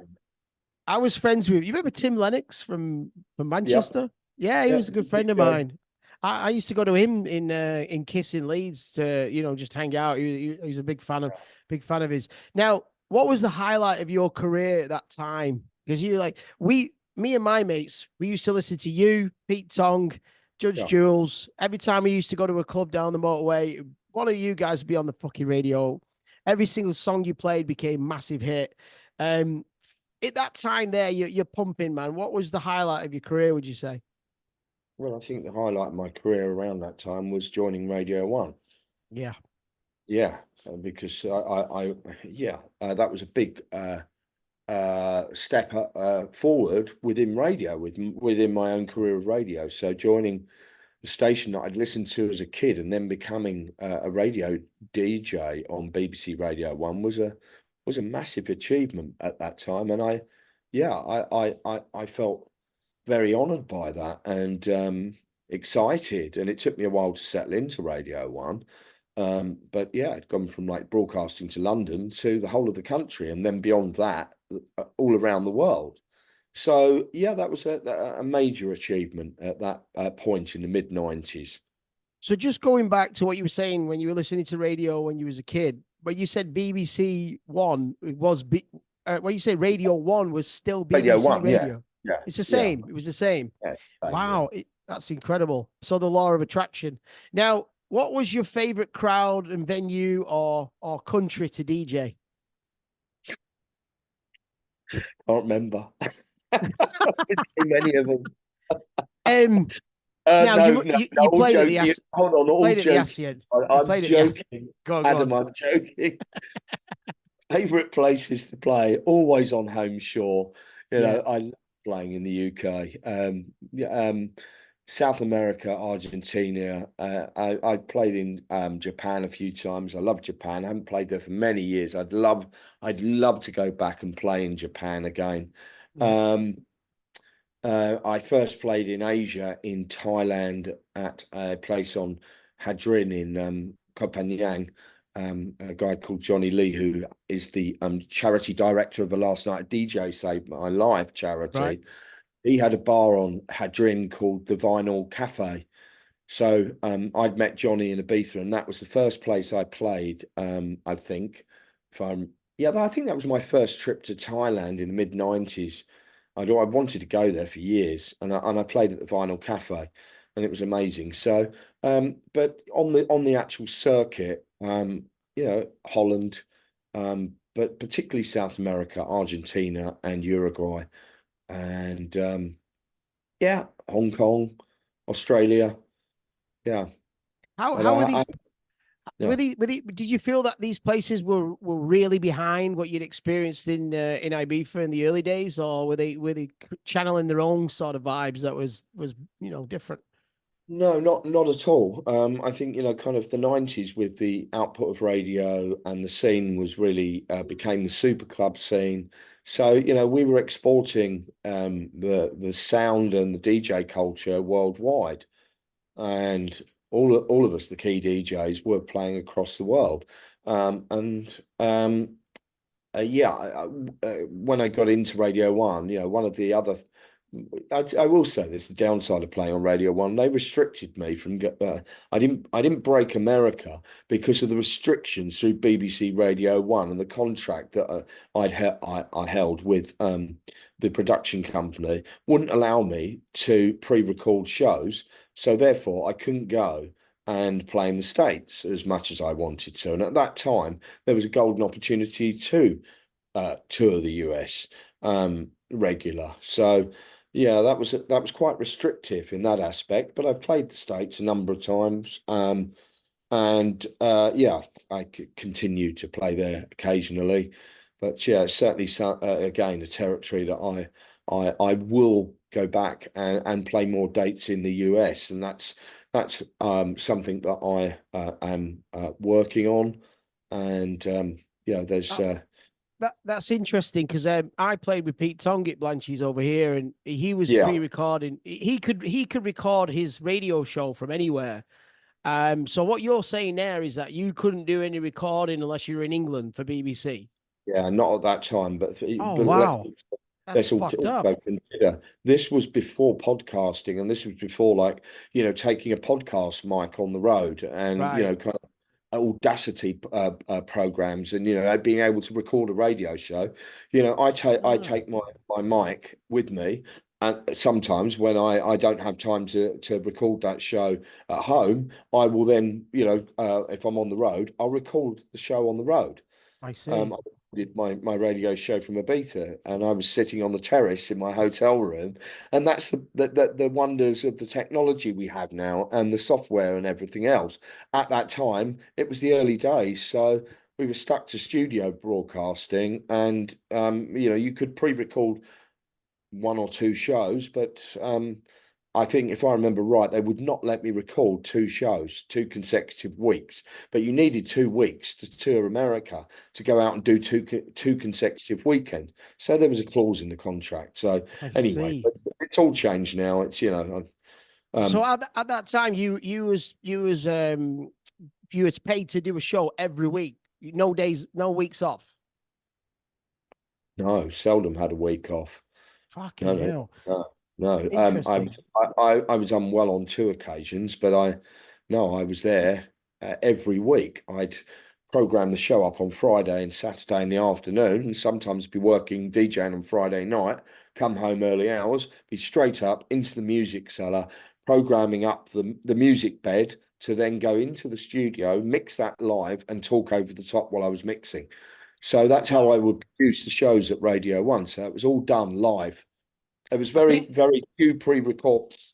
I was friends with you. Remember Tim Lennox from Yeah, Manchester? Yeah, he yeah, was a good friend of DJ. mine. I used to go to him in Kiss in Leeds to just hang out. He was a big fan of his. Now, what was the highlight of your career at that time? Because you like me and my mates, we used to listen to you, Pete Tong, Judge Yeah. Jules. Every time we used to go to a club down the motorway, one of you guys would be on the fucking radio. Every single song you played became massive hit. Um, at that time there, you're pumping, man. What was the highlight of your career, would you say? Well, I think the highlight of my career around that time was joining Radio One. Yeah. Yeah, because yeah, that was a big step forward within radio, within my own career of radio. So joining the station that I'd listened to as a kid and then becoming a radio DJ on BBC Radio One was a massive achievement at that time, and yeah, I felt very honoured by that and excited. And it took me a while to settle into Radio One. But yeah, I'd gone from like broadcasting to London to the whole of the country, and then beyond that, all around the world. So yeah, that was a major achievement at that point in the mid 90s. So just going back to what you were saying when you were listening to radio when you was a kid, but you said BBC One was when you say Radio One was still Radio BBC One, yeah, Radio. yeah, It's the yeah, same. It was the same. yeah, same, yeah. Wow, that's incredible. So the law of attraction. Now, what was your favorite crowd and venue or country to DJ? Can't remember. Too many of them. Um, Now No, you no, you, no, you all played at the joking. Hold on, all played at the joking. ASEAN. You I'm played at the joking. go on, go Adam, on. I'm joking. Favorite places to play, always on home shore. Yeah, I love playing in the UK. Yeah, South America, Argentina. I played in Japan a few times. I love Japan. I haven't played there for many years. I'd love to go back and play in Japan again. yeah, Um, I first played in Asia in Thailand at a place on Hadrin in Koh Phangan. A guy called Johnny Lee, who is the charity director of the Last Night DJ Saved My Life right. charity. he had a bar on Hadrin called the Vinyl Cafe. So I'd met Johnny in Ibiza, and that was the first place I played. I think, if I'm yeah, but I think that was my first trip to Thailand in the mid 90s. I wanted to go there for years, and I played at the Vinyl Cafe, and it was amazing. So, but on the actual circuit, Holland, but particularly South America, Argentina, and Uruguay, and yeah, Hong Kong, Australia. Yeah, but How were I these yeah. did you feel that these places were really behind what you'd experienced in Ibiza in the early days, or were they channeling their own sort of vibes that was different? No, not at all. I think, kind of the 90s with the output of radio and the scene was really became the super club scene. So, we were exporting the sound and the DJ culture worldwide. And all of us, the key DJs, were playing across the world. And yeah, when I got into Radio One, one of the other, I will say this, the downside of playing on Radio One, they restricted me from. I didn't break America because of the restrictions through BBC Radio One and the contract that I held with the production company wouldn't allow me to pre-record shows, so therefore I couldn't go and play in the States as much as I wanted to. And at that time, there was a golden opportunity to tour the US regular. So yeah, that was quite restrictive in that aspect. But I've played the States a number of times, and yeah, I could continue to play there occasionally. But yeah, it's certainly again a territory that I will go back and play more dates in the US, and that's something that I am working on. And yeah, there's That's interesting because I played with Pete Tong at Blanchie's over here, and he was yeah. pre-recording. He could record his radio show from anywhere. So what you're saying there is that you couldn't do any recording unless you were in England for BBC. Yeah, not at that time, Oh but let's wow, that's let's fucked up. also consider this was before podcasting, and this was before like taking a podcast mic on the road, and Right. kind of Audacity programs, and being able to record a radio show. I take Ah, my mic with me. And sometimes when I don't have time to record that show at home, I will then, if I'm on the road, I'll record the show on the road. I see. I did my radio show from Ibiza, and I was sitting on the terrace in my hotel room, and that's the wonders of the technology we have now and the software and everything else. At that time, it was the early days, so we were stuck to studio broadcasting, and you could pre-record one or two shows, but I think if I remember right, they would not let me record two shows, 2 consecutive weeks. But you needed 2 weeks to tour America to go out and do two consecutive weekends. So there was a clause in the contract. So I anyway, see. but it's all changed now. It's So um at that time, you was paid to do a show every week. No days, no weeks off. no, seldom had a week off. No, Fucking no, hell. no, no. I Interesting. was I was unwell on 2 occasions, but no, I was there every week. I'd program the show up on Friday and Saturday in the afternoon, and sometimes be working DJing on Friday night. Come home early hours, be straight up into the music cellar, programming up the music bed to then go into the studio, mix that live, and talk over the top while I was mixing. So that's how I Wow. would produce the shows at Radio One. So it was all done live. It was I very, think very few pre-records.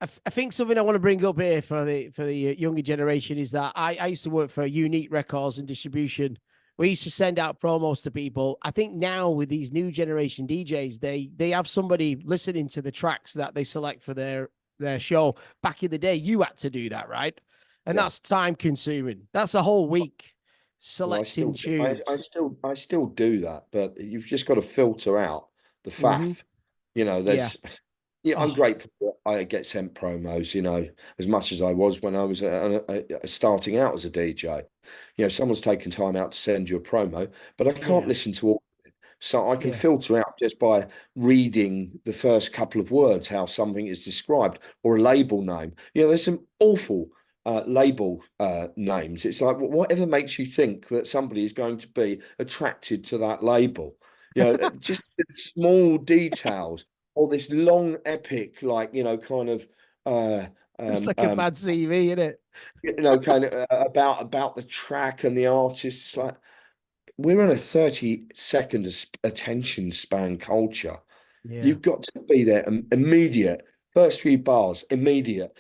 I think something I want to bring up here for the younger generation is that I used to work for Unique Records and Distribution. We used to send out promos to people. I think now with these new generation DJs, they have somebody listening to the tracks that they select for their show. Back in the day, you had to do that, right? And Yeah. that's time consuming. That's a whole week Well, selecting tunes. I still do that, but you've just got to filter out the Hmm. faff. Yeah. There's, yeah, I'm Oh, grateful that I get sent promos, as much as I was when I was starting out as a DJ. Someone's taken time out to send you a promo, but I can't yeah. listen to all. So I can Yeah. filter out just by reading the first couple of words how something is described or a label name. There's some awful label names. It's like whatever makes you think that somebody is going to be attracted to that label. Just the small details or this long epic, like, kind of uh, It's um, like a um, bad CV, isn't it? kind of about the track and the artist. It's like we're in a 30-second attention span culture. Yeah. You've got to be there immediate. First few bars, immediate.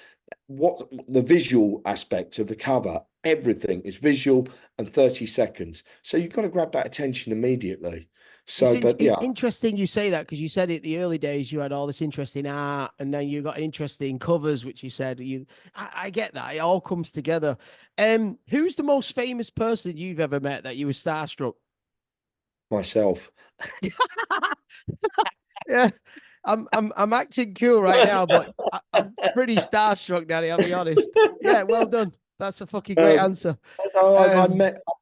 What the visual aspect of the cover, everything is visual and 30 seconds. So you've got to grab that attention immediately. It's So, but yeah, interesting you say that because you said it the early days you had all this interest in art and then you got an interest in covers, which you said I get that. It all comes together. Who's the most famous person you've ever met that you were starstruck? myself. Yeah. I'm acting cool right now, but I'm pretty starstruck, Danny. I'll be honest. Yeah, well done. That's a fucking great Um, answer. no, Um,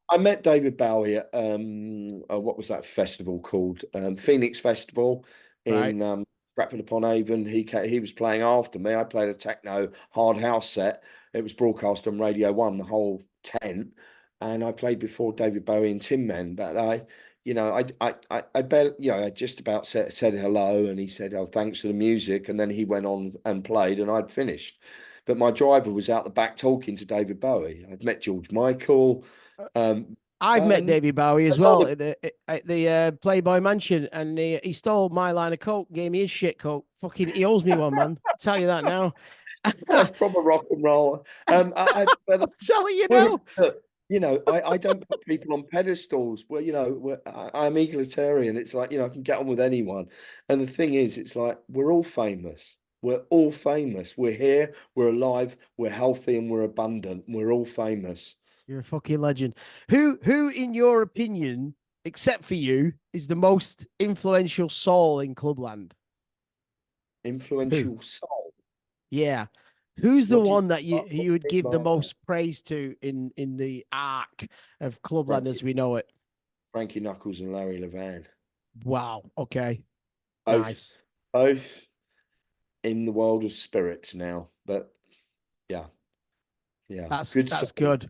I met David Bowie at what was that festival called? Phoenix Festival right. in Stratford upon Avon. He was playing after me. I played a techno hard house set. It was broadcast on Radio One, the whole tent, and I played before David Bowie and Tin Men. But I bet I just about said hello, and he said, "Oh, thanks for the music," and then he went on and played, and I'd finished. But my driver was out the back talking to David Bowie. I'd met George Michael. Um, I've met um, David Bowie a as lot well of at the Playboy Mansion, and he stole my line of coke, gave me his shit coke. Fucking, he owes me one, man. I'll tell you that now. that's proper rock and roll. But I'm telling you we're, now. I don't put people on pedestals. Well, I'm egalitarian. It's like, I can get on with anyone. And the thing is, it's like we're all famous. We're all famous. We're here, we're alive, we're healthy, and we're abundant. We're all famous. You're a fucking legend. In your opinion, except for you, is the most influential soul in Clubland? Who? Influential soul. Yeah. Who's the What do you one that you would mean give the by that? most praise to in the arc of Clubland as Frankie, we know it? Frankie Knuckles and Larry Levan. Wow. Okay. Both, Nice. both in the world of spirits now. But yeah, yeah, good That's soul. good.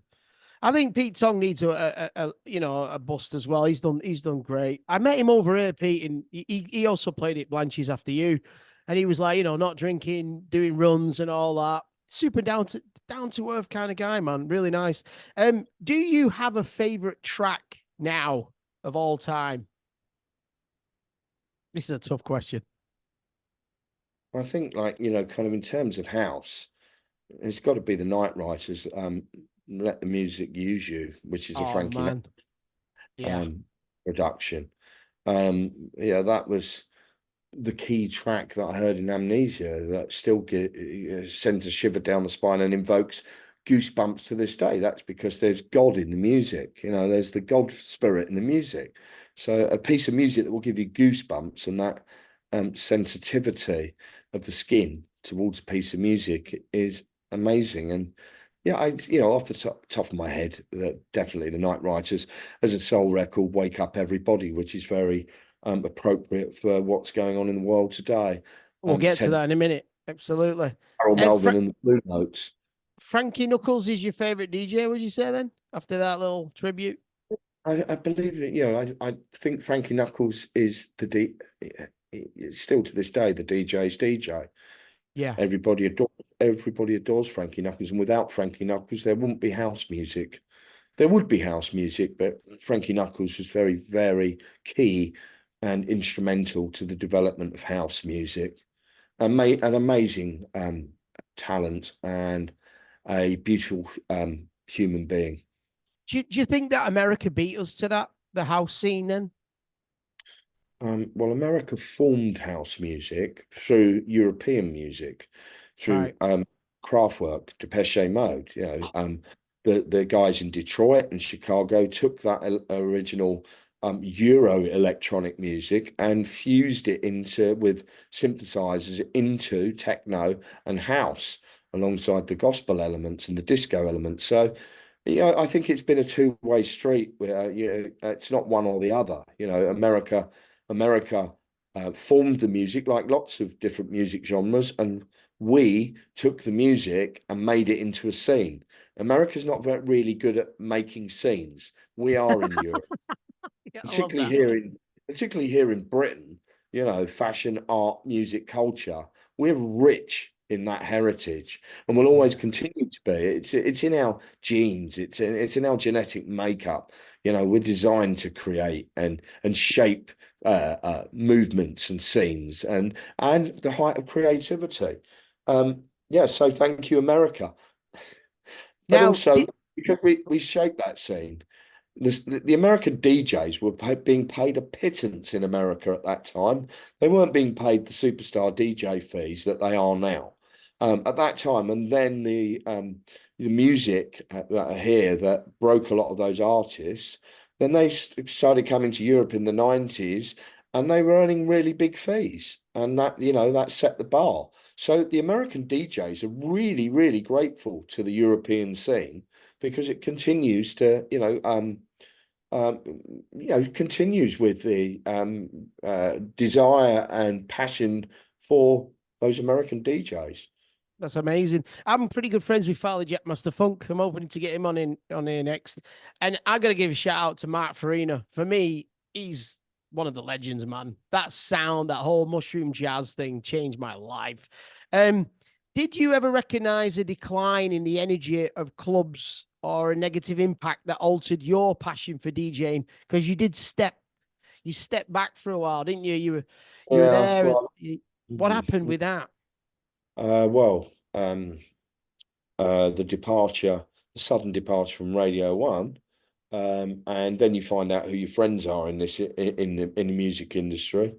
I think Pete Tong needs a bust as well. He's done great. I met him over here, Pete, and he also played at Blanche's after you, and he was like, not drinking, doing runs and all that. Super down to earth kind of guy, man. Really nice. Do you have a favorite track now of all time? This is a tough question. I think, like, kind of in terms of house, it's got to be the Night Writers. Let the Music Use You, which is a Oh Frankie man, Knuckles yeah. production. Yeah, that was the key track that I heard in Amnesia that still sends a shiver down the spine and invokes goosebumps to this day. That's because there's God in the music. There's the God spirit in the music. So a piece of music that will give you goosebumps and that sensitivity of the skin towards a piece of music is amazing. And yeah, off the top of my head, definitely the Night Writers as a soul record, Wake Up Everybody, which is very appropriate for what's going on in the world today. We'll get to Ted that in a minute. Absolutely. Carol Melvin Fra and the Blue Notes. Frankie Knuckles is your favorite DJ, would you say then? After that little tribute? I believe that, I think Frankie Knuckles is still to this day the DJ's DJ. Yeah. Everybody adores Frankie Knuckles, and without Frankie Knuckles, there wouldn't be house music. There would be house music, but Frankie Knuckles was very, very key and instrumental to the development of house music. An amazing talent and a beautiful human being. Do you think that America beat us to that, the house scene then? Well, America formed house music through European music, through Right. Kraftwerk, Depeche Mode. The guys in Detroit and Chicago took that original Euro electronic music and fused it with synthesizers into techno and house alongside the gospel elements and the disco elements. So Yeah, I think it's been a two-way street where it's not one or the other. America formed the music like lots of different music genres, and we took the music and made it into a scene. America's not really good at making scenes. We are in Europe, Yeah, I love particularly that. here in particularly here in Britain, fashion, art, music, culture, we're rich in that heritage and will always Yeah. continue to be. It's in our genes, it's in our genetic makeup. We're designed to create and shape movements and scenes and the height of creativity. Yeah, so thank you, America. But Now, also because we shaped that scene. The American DJs were being paid a pittance in America at that time. They weren't being paid the superstar DJ fees that they are now at that time. And then the music here that broke a lot of those artists. Then they started coming to Europe in the 90s, and they were earning really big fees, and that set the bar. So the American DJs are really, really grateful to the European scene because it continues to, um, continues with the desire and passion for those American DJs. that's amazing. I'm pretty good friends with Farley Jetmaster Funk. I'm hoping to get him on here next. And I gotta give a shout out to Mark Farina. For me, he's one of the legends, man. That sound, that whole mushroom jazz thing changed my life. Um, did you ever recognize a decline in the energy of clubs or a negative impact that altered your passion for DJing? Because you stepped back for a while, didn't you? You were Yeah, there. well, What mm, happened with that? well, the departure, the sudden departure from Radio One, and then you find out who your friends are in the music industry.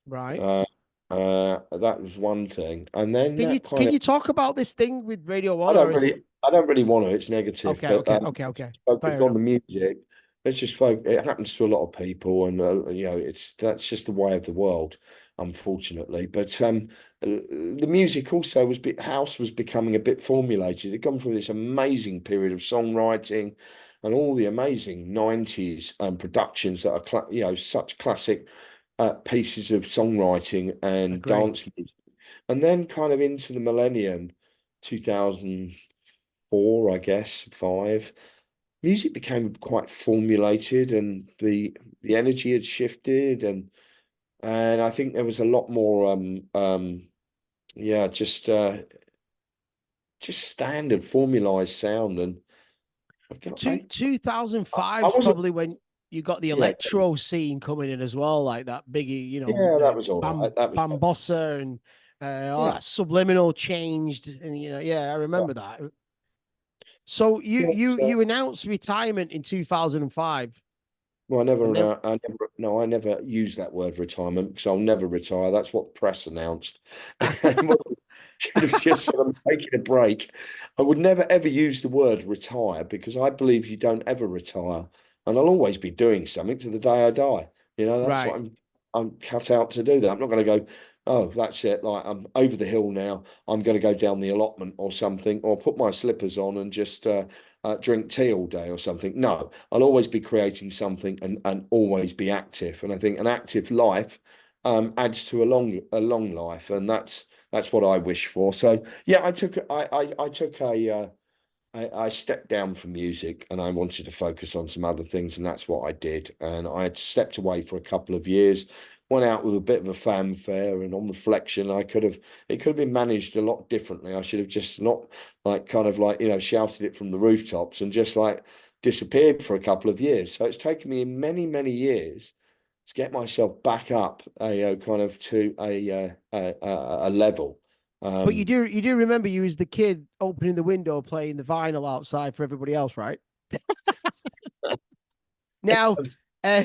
Right. Uh, that was one thing, and then that kind Can of you talk about this thing with Radio One, or is it I don't really want to. It's negative, okay? but Okay. focus Fair on enough. the music. Let's just focus. It happens to a lot of people, and that's just the way of the world, unfortunately. But the music also house was becoming a bit formulated. It'd gone through this amazing period of songwriting, and all the amazing '90s productions that are such classic pieces of songwriting and Agree. dance music. And then kind of into the millennium, 2004, I guess, five, music became quite formulated and the energy had shifted and I think there was a lot more yeah, just standard formalized sound and I, I 2005's wasn't probably when you got the yeah, electro scene coming in as well, like that biggie, yeah, that was all right. That was Bambossa and all yeah. that subliminal changed, and yeah, I Yeah. remember that. So Yeah, so you announced retirement in 2005, well, and then I never use that word retirement because I'll never retire. That's what the press announced. Should have just said I'm taking a break. I would never ever use the word retire because I believe you don't ever retire, and I'll always be doing something to the day I die. That's what right. I'm cut out to do. That I'm not going to go. Oh, that's it. Like I'm over the hill now. I'm going to go down the allotment or something, or put my slippers on and just drink tea all day or something. No, I'll always be creating something and always be active. And I think an active life adds to a long life, and that's what I wish for. So yeah, I took I stepped down from music and I wanted to focus on some other things, and that's what I did. And I had stepped away for a couple of years, went out with a bit of a fanfare, and on reflection, it could have been managed a lot differently. I should have just not like kind of like, shouted it from the rooftops and just like disappeared for a couple of years. So it's taken me many, many years to get myself back up kind of to a level. But Um, you do remember you was the kid opening the window playing the vinyl outside for everybody else, right? Now, uh,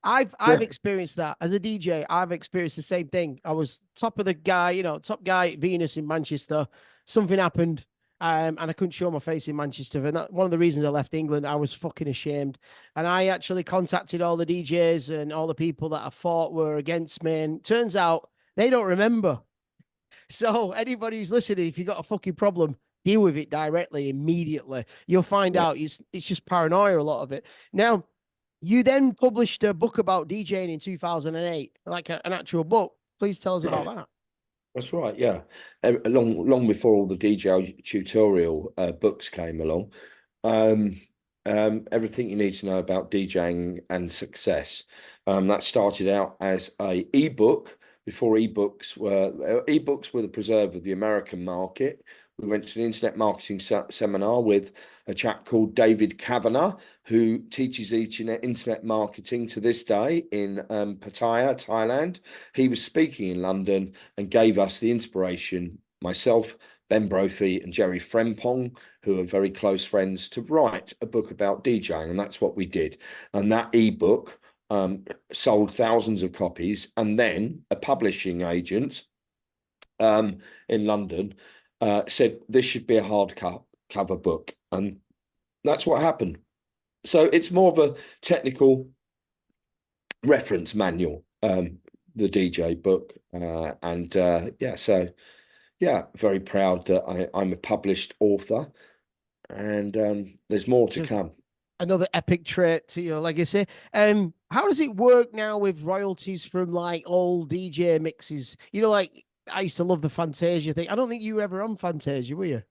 I've experienced that as a DJ. I've experienced the same thing. I was top of the guy, top guy at Venus in Manchester. Something happened, and I couldn't show my face in Manchester. And that one of the reasons I left England. I was fucking ashamed, and I actually contacted all the DJs and all the people that I thought were against me. And turns out they don't remember. So anybody who's listening, if you got a fucking problem, deal with it directly immediately. You'll find Yeah. out it's just paranoia, a lot of it. Now, you then published a book about DJing in 2008, like an actual book. Please tell us about that. That's right, yeah. Long before all the DJ tutorial books came along, um, everything you need to know about DJing and success. That started out as a ebook before ebooks were the preserve of the American market. We went to an internet marketing seminar with a chap called David Kavanagh, who teaches internet marketing to this day in Pattaya, Thailand. He was speaking in London and gave us the inspiration, myself, Ben Brophy, and Jerry Frempong, who are very close friends, to write a book about DJing. And that's what we did. And that ebook sold thousands of copies. And then a publishing agent in London said this should be a cover book. And that's what happened. So it's more of a technical reference manual, the DJ book. Yeah, very proud that I'm a published author, and there's more to Just come. another epic trait to your legacy. How does it work now with royalties from like old DJ mixes? You know, like I used to love the Fantasia thing. I don't think you were ever on Fantasia, were you?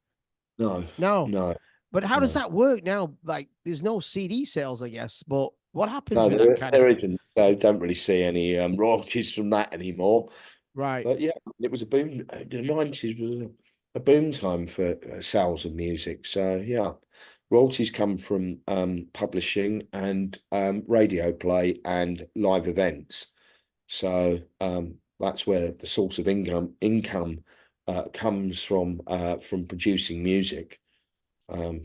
No, No. no, But how does no, that work now? Like, there's no CD sales, I guess. But what happens no. with that There, kind of there stuff? isn't. So don't really see any royalties from that anymore. Right. But yeah, it was a boom. The nineties was a boom time for sales of music. So yeah, royalties come from publishing and radio play and live events. So that's where the source of income comes from producing music. Um, as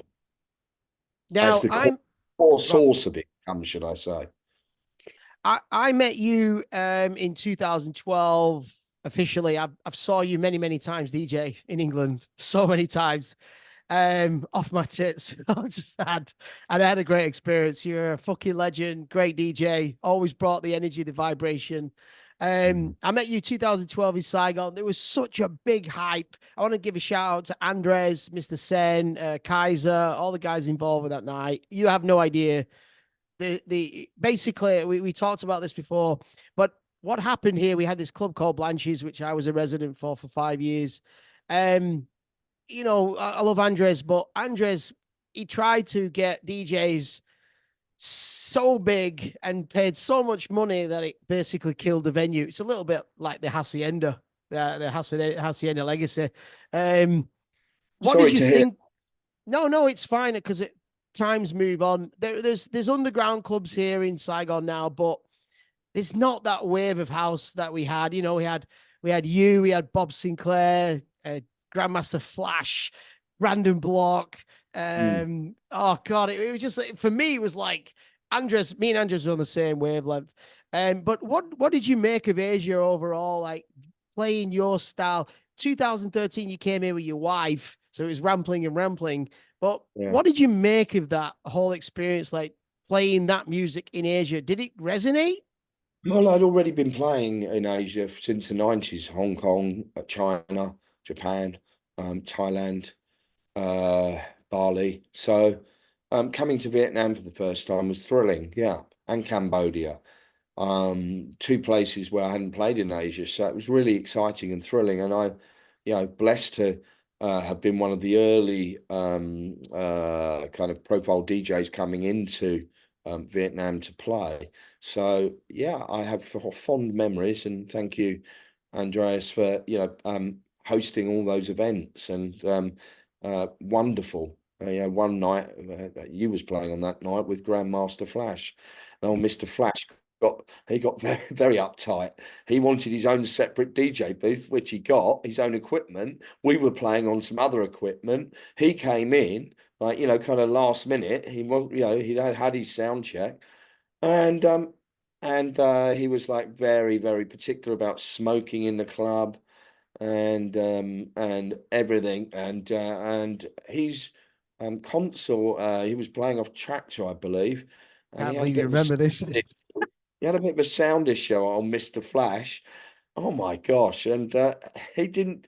Now the I'm core right. source of income, should I say? I met you in 2012 officially. I've saw you many times DJ in England, so many times. Off my tits. I just had and I had a great experience. You're a fucking legend, great DJ, always brought the energy, the vibration. Mhm. I met you 2012 in Saigon. There was such a big hype. I want to give a shout out to Andres, Mr. Sen, Kaiser, all the guys involved with that night. You have no idea. The basically we talked about this before, but what happened here? We had this club called Blanches, which I was a resident for 5 years. Um, you know, I love Andres, but Andres, he tried to get DJs so big and paid so much money that it basically killed the venue. It's a little bit like the Hacienda, the Hacienda legacy. Um, what did Sorry you to hear. think? No, it's fine because times move on. There's underground clubs here in Saigon now, but there's not that wave of house that we had. You know, we had Bob Sinclair, Grandmaster Flash, Random Block. Mm, Oh god, it was just for me. It was like me and Andres were on the same wavelength. But what did you make of Asia overall? Like playing your style. 2013, you came here with your wife, so it was Rampling and Rampling. But yeah. what did you make of that whole experience? Like playing that music in Asia, did it resonate? Well, I'd already been playing in Asia since the 90s, Hong Kong, China, Japan, Thailand, uh, Bali. So coming to Vietnam for the first time was thrilling, yeah, and Cambodia. Two places where I hadn't played in Asia. So it was really exciting and thrilling. And blessed to have been one of the early kind of profile DJs coming into Vietnam to play. So yeah, I have fond memories, and thank you, Andreas, for hosting all those events and wonderful. One night you was playing on that night with Grandmaster Flash. And old Mr. Flash got very uptight. He wanted his own separate DJ booth, which he got, his own equipment. We were playing on some other equipment. He came in, like, kind of last minute. He was, he had his sound check. And he was like very, very particular about smoking in the club and everything. And his console, he was playing off Tractor, I believe, and he Can't had a believe you bit of a remember this. he had a bit of a sound issue on Mr. Flash. Oh my gosh! And he didn't.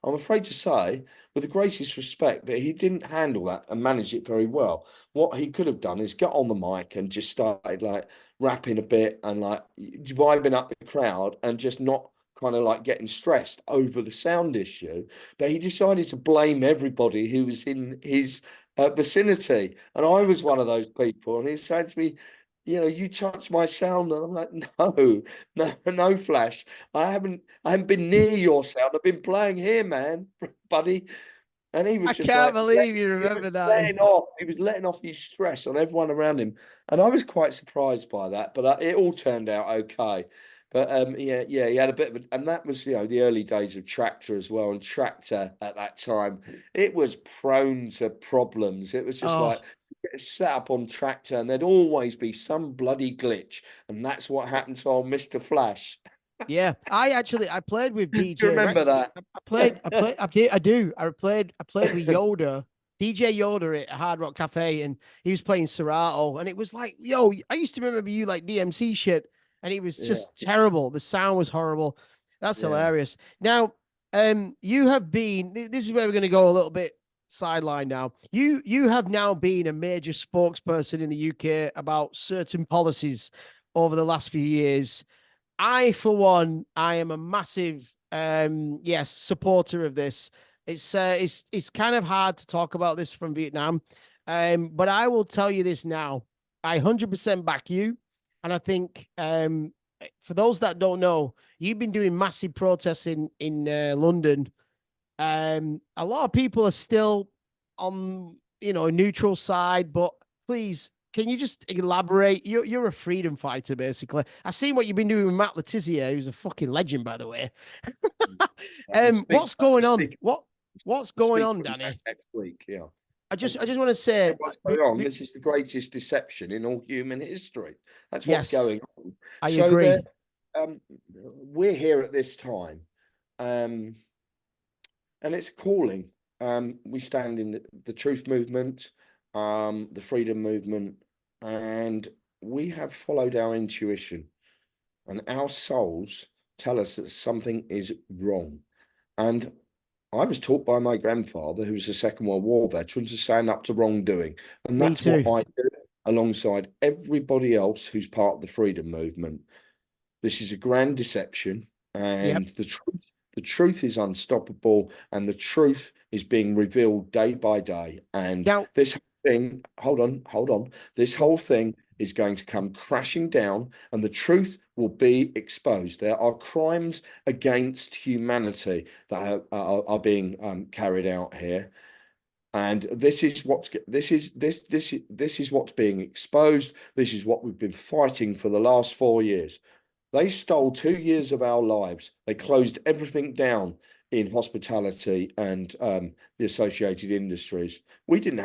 I'm afraid to say, with the greatest respect, that he didn't handle that and manage it very well. What he could have done is get on the mic and just started like rapping a bit and like vibing up the crowd and just not kind of like getting stressed over the sound issue. But he decided to blame everybody who was in his vicinity. And I was one of those people. And he said to me, you touched my sound. And I'm like, no, no, no, Flash. I haven't been near your sound. I've been playing here, man, buddy. And he I was just can't like, believe you he was remember that. letting off. He was letting off his stress on everyone around him, and I was quite surprised by that. But it all turned out okay. But yeah, he had a bit of, and that was the early days of Tractor as well. And Tractor at that time, it was prone to problems. It was just like Oh, set up on Tractor, and there'd always be some bloody glitch, and that's what happened to old Mister Flash. yeah. I played with Do you DJ remember Rex. that? I played with Yoda, DJ Yoda at Hard Rock Cafe, and he was playing Serato, and it was like, yo, I used to remember you like DMC shit, and it was Yeah, just terrible. The sound was horrible. That's yeah. hilarious. Now, you have been. This is where we're going to go a little bit sideline now. You have now been a major spokesperson in the UK about certain policies over the last few years. I, for one, I am a massive yes, supporter of this. It's kind of hard to talk about this from Vietnam. But I will tell you this now. I 100% back you. And I think for those that don't know, you've been doing massive protests in London. A lot of people are still on, a neutral side, but please, can you just elaborate? You're a freedom fighter, basically. I seen what you've been doing with Matt Letizia, who's a fucking legend, by the way. We'll speak. What's going We'll on? speak. What's We'll going speak on, when back Danny? next week. Yeah. I Um, just want to say, what's going on? This is the greatest deception in all human history. That's what's yes, going on. I So there, agree. we're here at this time, um, and it's a calling. We stand in the truth movement, the freedom movement, and we have followed our intuition, and our souls tell us that something is wrong. And I was taught by my grandfather, who was a Second World War veteran, to stand up to wrongdoing. And Me that's what too. I do alongside everybody else who's part of the freedom movement. This is a grand deception, Yep. and the truth is unstoppable, and the truth is being revealed day by day. And Now, this thing, hold on, this whole thing is going to come crashing down, and the truth will be exposed. There are crimes against humanity that are being carried out here. And this is what's being exposed. This is what we've been fighting for the last 4 years. They stole 2 years of our lives. They closed everything down in hospitality and the associated industries. We didn't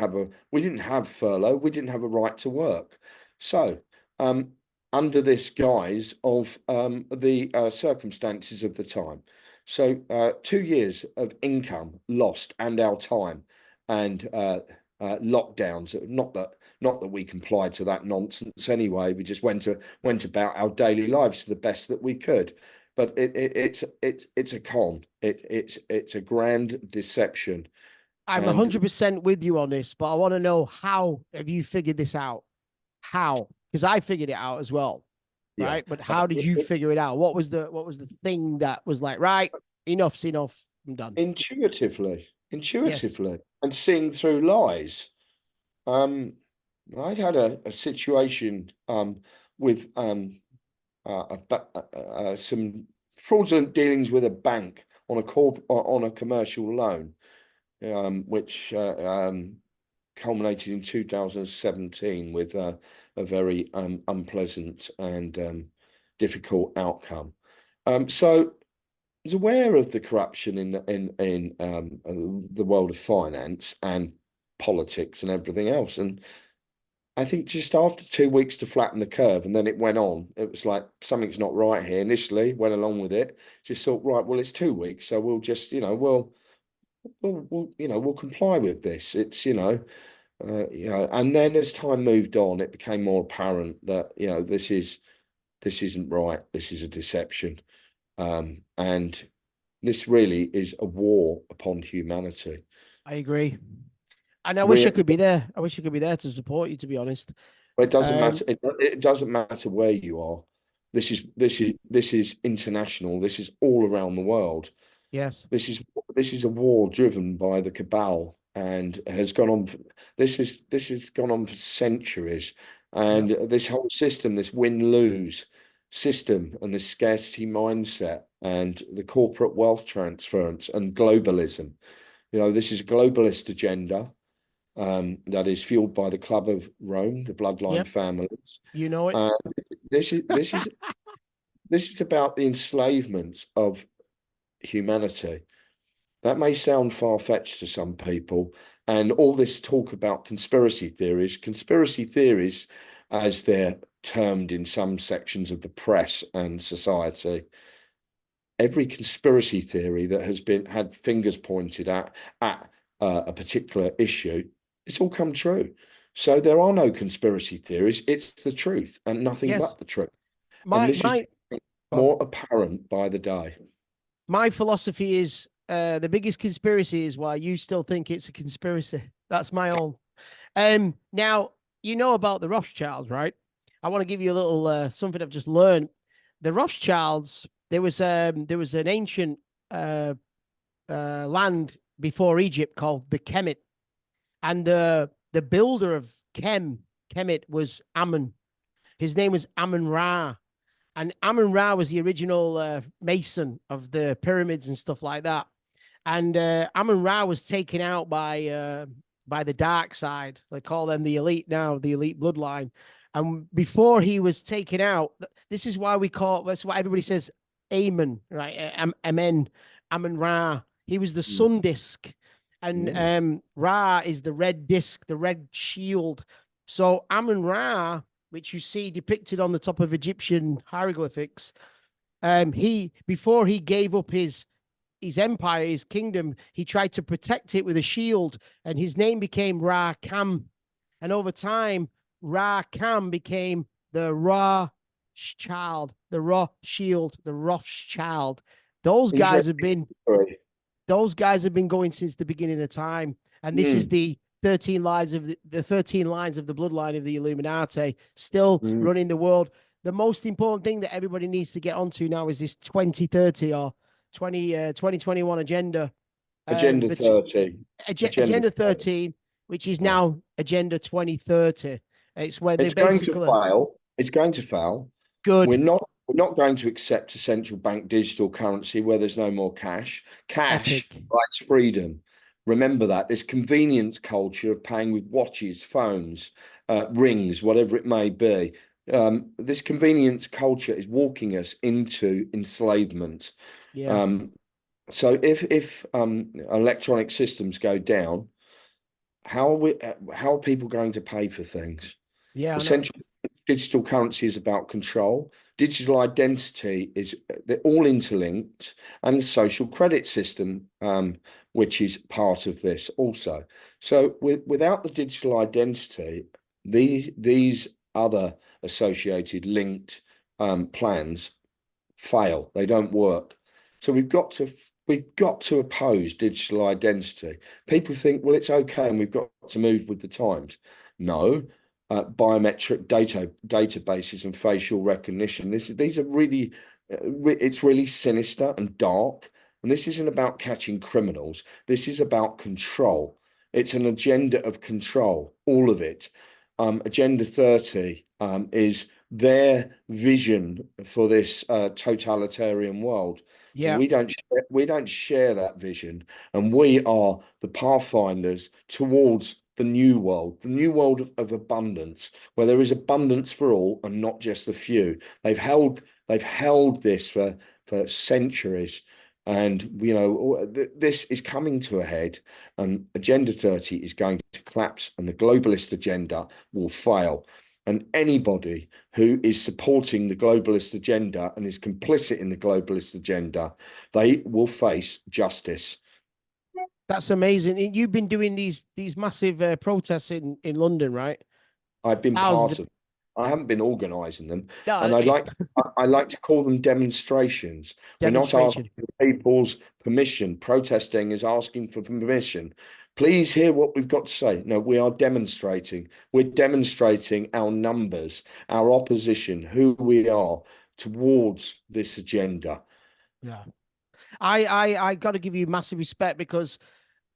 have furlough. We didn't have a right to work. So, um, under this guise of the circumstances of the time, so 2 years of income lost and our time and lockdowns. Not that we complied to that nonsense anyway. We just went about our daily lives to the best that we could. But it's a con. It's a grand deception. I'm And 100% with you on this, but I want to know, how have you figured this out? How? Because I figured it out as well, yeah, right? But how did you figure it out? What was the thing that was like, right, enough's enough, I'm done. intuitively, Yes. intuitively, and seeing through lies. Um, I'd had a situation with some fraudulent dealings with a bank on a commercial loan, which culminated in 2017 with a very unpleasant and difficult outcome. So I was aware of the corruption in the world of finance and politics and everything else, and I think just after 2 weeks to flatten the curve, and then it went on. It was like something's not right here. Initially, went along with it. Just thought, right, well, it's 2 weeks, so we'll just, we'll comply with this. It's, and then as time moved on, it became more apparent that, this isn't right. This is a deception, and this really is a war upon humanity. I agree. And I wish I We, could be there. I wish I could be there to support you, to be honest. it doesn't Um, matter. It doesn't matter where you are. This is international. This is all around the world. yes. This is a war driven by the cabal and has gone on. This has gone on for centuries, Yep. and this whole system, this win-lose system, and this scarcity mindset, and the corporate wealth transference and globalism. This is a globalist agenda that is fueled by the Club of Rome, the bloodline Yep. families. You know it. Uh, this is this is this is about the enslavement of humanity. That may sound far-fetched to some people, and all this talk about conspiracy theories, as they're termed in some sections of the press and society, every conspiracy theory that has been had fingers pointed at a particular issue, it's all come true. So there are no conspiracy theories. It's the truth and nothing Yes. but the truth. And My this is my more apparent by the day. my philosophy is the biggest conspiracy is why you still think it's a conspiracy. That's my own. Now you know about the Rothschilds, right? I want to give you a little something I've just learned. The Rothschilds, there was an ancient land before Egypt called the Kemet, and the builder of Kemet was Ammon. His name was Ammon Ra, and Ammon Ra was the original mason of the pyramids and stuff like that. And Ammon Ra was taken out by the dark side. They call them the elite now, the elite bloodline. And before he was taken out, this is why that's why everybody says Amen, right? Amen, Ammon Ra. He was the Mm. sun disk, and Yeah. Ra is the red disk, the red shield. So Ammon Ra, which you see depicted on the top of Egyptian hieroglyphics, he before he gave up his empire, his kingdom, he tried to protect it with a shield, and his name became Ra Kam. And over time, Ra Kam became the Ra child, the Ra shield, the Rothschild. Those guys have Interesting been story. those guys have been going since the beginning of time, and this is Mm, the 13 lines of the 13 lines of the bloodline of the Illuminati still mm. running the world. The most important thing that everybody needs to get onto now is this 2030 or 2021 agenda, Agenda the 30. Agenda agenda 30. 13, which is Yeah. now agenda 2030. It's where they It's going to basically fail. It's going to fail. We're good, not we're not going to accept a central bank digital currency where there's no more cash. Cash epic. writes freedom. Remember that. This convenience culture of paying with watches, phones, rings, whatever it may be. This convenience culture is walking us into enslavement. Yeah, Um, so if electronic systems go down, how are people going to pay for things? yeah, I know. Essential digital currency is about control. Digital identity is they're all interlinked, and the social credit system, which is part of this also. So without the digital identity, these other associated linked plans fail. They don't work. So we've got to oppose digital identity. People think, well, it's okay, and we've got to move with the times. No, biometric databases and facial recognition. These are really, it's really sinister and dark. And this isn't about catching criminals. This is about control. It's an agenda of control, all of it. Agenda 30 is their vision for this totalitarian world. Yeah, We don't share that vision, and we are the pathfinders towards the new world of abundance, where there is abundance for all and not just the few. They've held this for centuries, and this is coming to a head, and Agenda 30 is going to collapse, and the globalist agenda will fail. And anybody who is supporting the globalist agenda and is complicit in the globalist agenda, they will face justice. that's amazing. You've been doing these massive protests in London, right? I've been Thousands part of of. I haven't been organising them, No, and I like to call them demonstrations. We're not asking demonstration. for people's permission. Protesting is asking for permission. Please hear what we've got to say. No, we are demonstrating. We're demonstrating our numbers, our opposition, who we are towards this agenda. Yeah. I got to give you massive respect because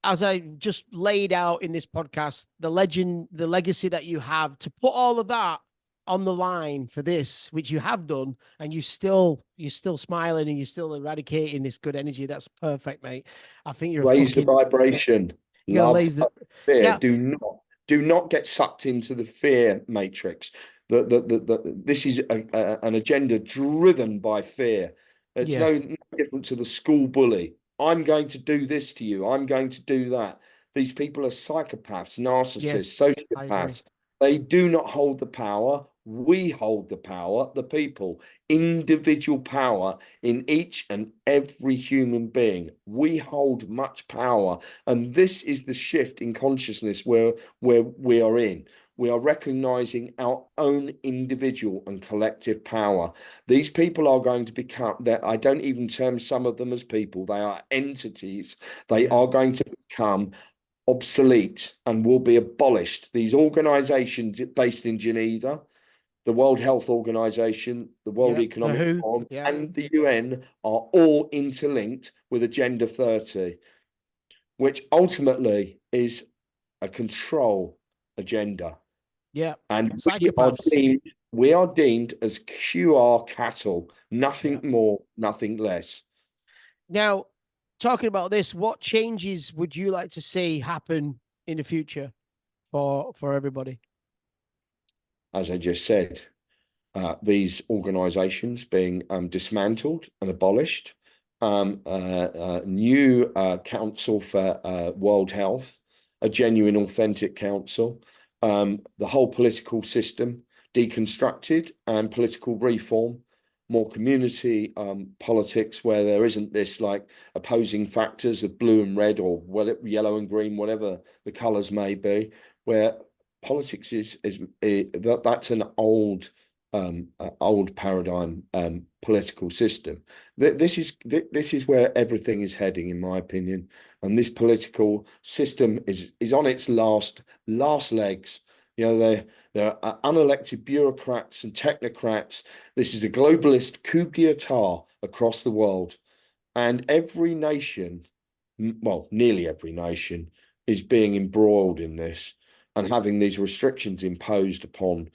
as I just laid out in this podcast, the legend, the legacy that you have to put all of that on the line for this, which you have done, and you're still smiling and you're still eradicating this good energy. That's perfect, mate. I think you're a Raise the fucking vibration. you're gonna Love, laze the fear. now. Do not get sucked into the fear matrix. This is an agenda driven by fear. It's Yeah, no different to the school bully. I'm going to do this to you. I'm going to do that. These people are psychopaths, narcissists, yes, I agree. sociopaths. They do not hold the power. We hold the power, the people, individual power in each and every human being. We hold much power. And this is the shift in consciousness where we are in. We are recognizing our own individual and collective power. These people are going to become that. I don't even term some of them as people. They are entities. They Yeah, are going to become obsolete and will be abolished. These organizations based in Geneva, the World Health Organization, the World yeah. The Economic Who, Forum, yeah, and the UN are all interlinked with Agenda 30, which ultimately is a control agenda. yeah. And Psychopaths. we are deemed as QR cattle, Yeah. nothing more, nothing less. Now, talking about this, what changes would you like to see happen in the future for everybody? As I just said, these organizations being dismantled and abolished, new council for world health, a genuine, authentic council, the whole political system deconstructed and political reform, more community politics where there isn't this like opposing factors of blue and red or yellow and green, whatever the colors may be, where politics that's an old paradigm political system. This is where everything is heading, in my opinion. And this political system is on its last legs. You know, there are unelected bureaucrats and technocrats. This is a globalist coup d'etat across the world. And every nation, well, nearly every nation, is being embroiled in this and having these restrictions imposed upon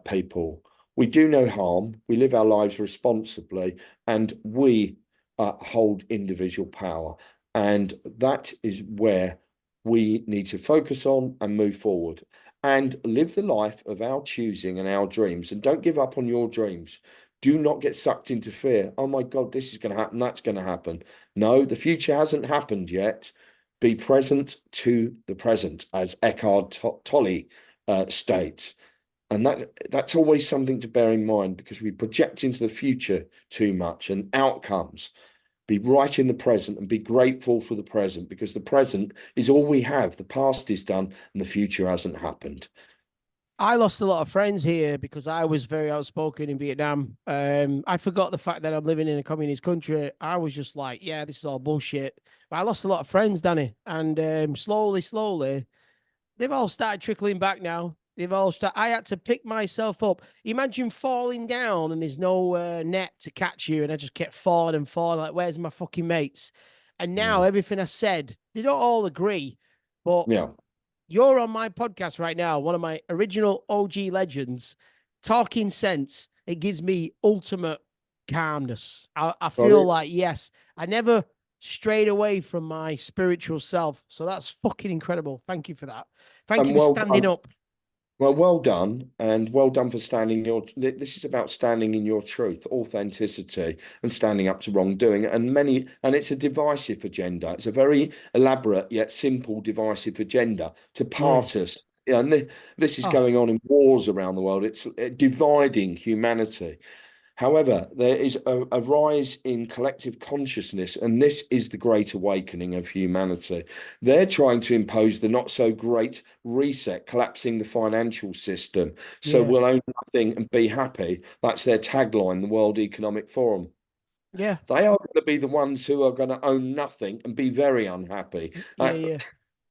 people. We do no harm. We live our lives responsibly, and we hold individual power. And that is where we need to focus on and move forward and live the life of our choosing and our dreams. And don't give up on your dreams. Do not get sucked into fear. Oh my God, this is going to happen. That's going to happen. No, the future hasn't happened yet. Be present to the present, as Eckhart Tolle states. And that's always something to bear in mind because we project into the future too much and outcomes. Be right in the present and be grateful for the present because the present is all we have. The past is done and the future hasn't happened. I lost a lot of friends here because I was very outspoken in Vietnam. I forgot the fact that I'm living in a communist country. I was just like, yeah, this is all bullshit. But I lost a lot of friends, Danny, and slowly, they've all started trickling back now. They've all started. I had to pick myself up. Imagine falling down and there's no net to catch you, and I just kept falling and falling. Like, where's my fucking mates? And now Yeah. everything I said, they don't all agree, but Yeah. you're on my podcast right now, one of my original OG legends, talking sense. It gives me ultimate calmness. I Well, feel like, yes, I never strayed away from my spiritual self. So that's fucking incredible. Thank you for that. Thank you and for well standing done. up. Well done, and well done for standing your. This is about standing in your truth, authenticity, and standing up to wrongdoing. And it's a divisive agenda. It's a very elaborate yet simple divisive agenda to Oh, yeah. part us. Yeah, and this is Oh, going on in wars around the world. It's dividing humanity. However, there is a rise in collective consciousness, and this is the great awakening of humanity. They're trying to impose the not so great reset, collapsing the financial system. So Yeah. we'll own nothing and be happy. That's their tagline, the World Economic Forum. Yeah. They are going to be the ones who are going to own nothing and be very unhappy. Yeah. Yeah.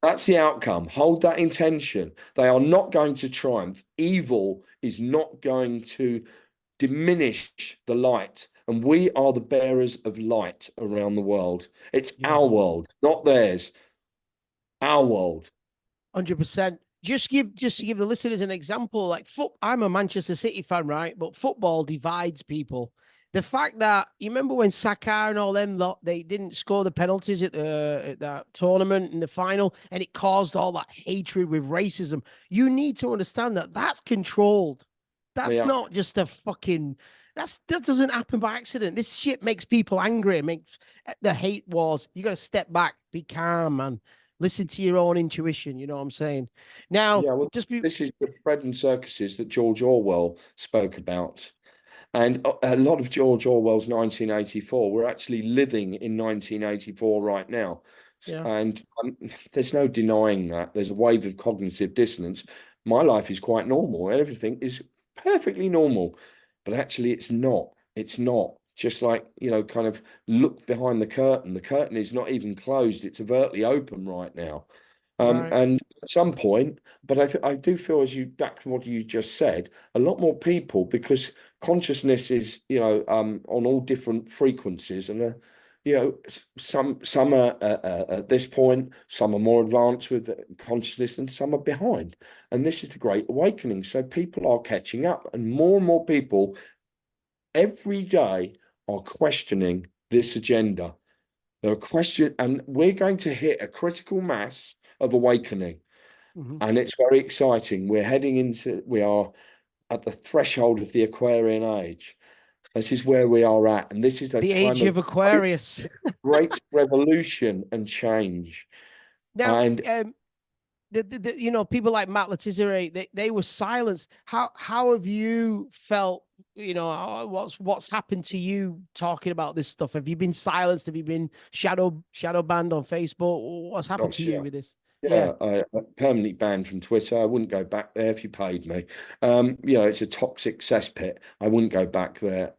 That's the outcome. Hold that intention. They are not going to triumph. Evil is not going to diminish the light. And we are the bearers of light around the world. It's Yeah. our world, not theirs. Our world. 100%. Just to give the listeners an example, like I'm a Manchester City fan, right? But football divides people. The fact that you remember when Saka and all them lot, they didn't score the penalties at that tournament in the final, and it caused all that hatred with racism. You need to understand that that's controlled. That's Yeah. not just a fucking. That doesn't happen by accident. This shit makes people angry. It makes the hate wars. You got to step back, be calm, man. Listen to your own intuition. You know what I'm saying? Now, Yeah. Well, just be. this is the bread and circuses that George Orwell spoke about. And a lot of George Orwell's 1984, we're actually living in 1984 right now. Yeah. And there's no denying that. There's a wave of cognitive dissonance. My life is quite normal. Everything is perfectly normal. But actually, it's not. It's not. Just like, kind of look behind the curtain. The curtain is not even closed, it's overtly open right now. Right. And at some point, but I do feel, as you back to what you just said, a lot more people, because consciousness is, on all different frequencies, and some are at this point, some are more advanced with consciousness, and some are behind. And this is the great awakening. So people are catching up, and more people every day are questioning this agenda. There are questions, and we're going to hit a critical mass of awakening. Mm-hmm. And it's very exciting. We are at the threshold of the Aquarian age. This is where we are at. And this is a The time age of of Aquarius. great revolution and change. Now, And people like Matt Letizia, they were silenced. How have you felt? What's happened to you talking about this stuff? Have you been silenced? Have you been shadow banned on Facebook? What's happened to gosh, yeah. you with this? Yeah. Yeah, I'm permanently banned from Twitter. I wouldn't go back there if you paid me. It's a toxic cesspit. I wouldn't go back there.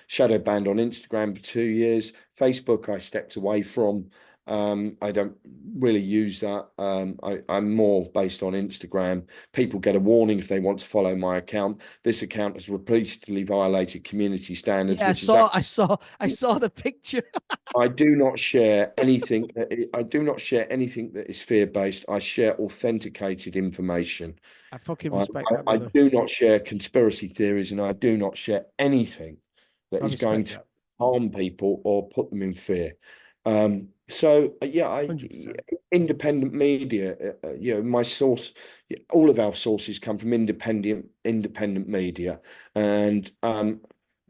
Shadow banned on Instagram for 2 years. Facebook, I stepped away from. I don't really use that. I'm more based on Instagram. People get a warning if they want to follow my account. This account has repeatedly violated community standards, Yeah, which is actually I saw the picture. I do not share anything I do not share anything that is fear-based. I share authenticated information. I fucking I, respect that, I brother. do not share conspiracy theories, and I do not share anything that I is going respect to that. harm people or put them in fear. So I 100%. independent media, my source, all of our sources come from independent media, and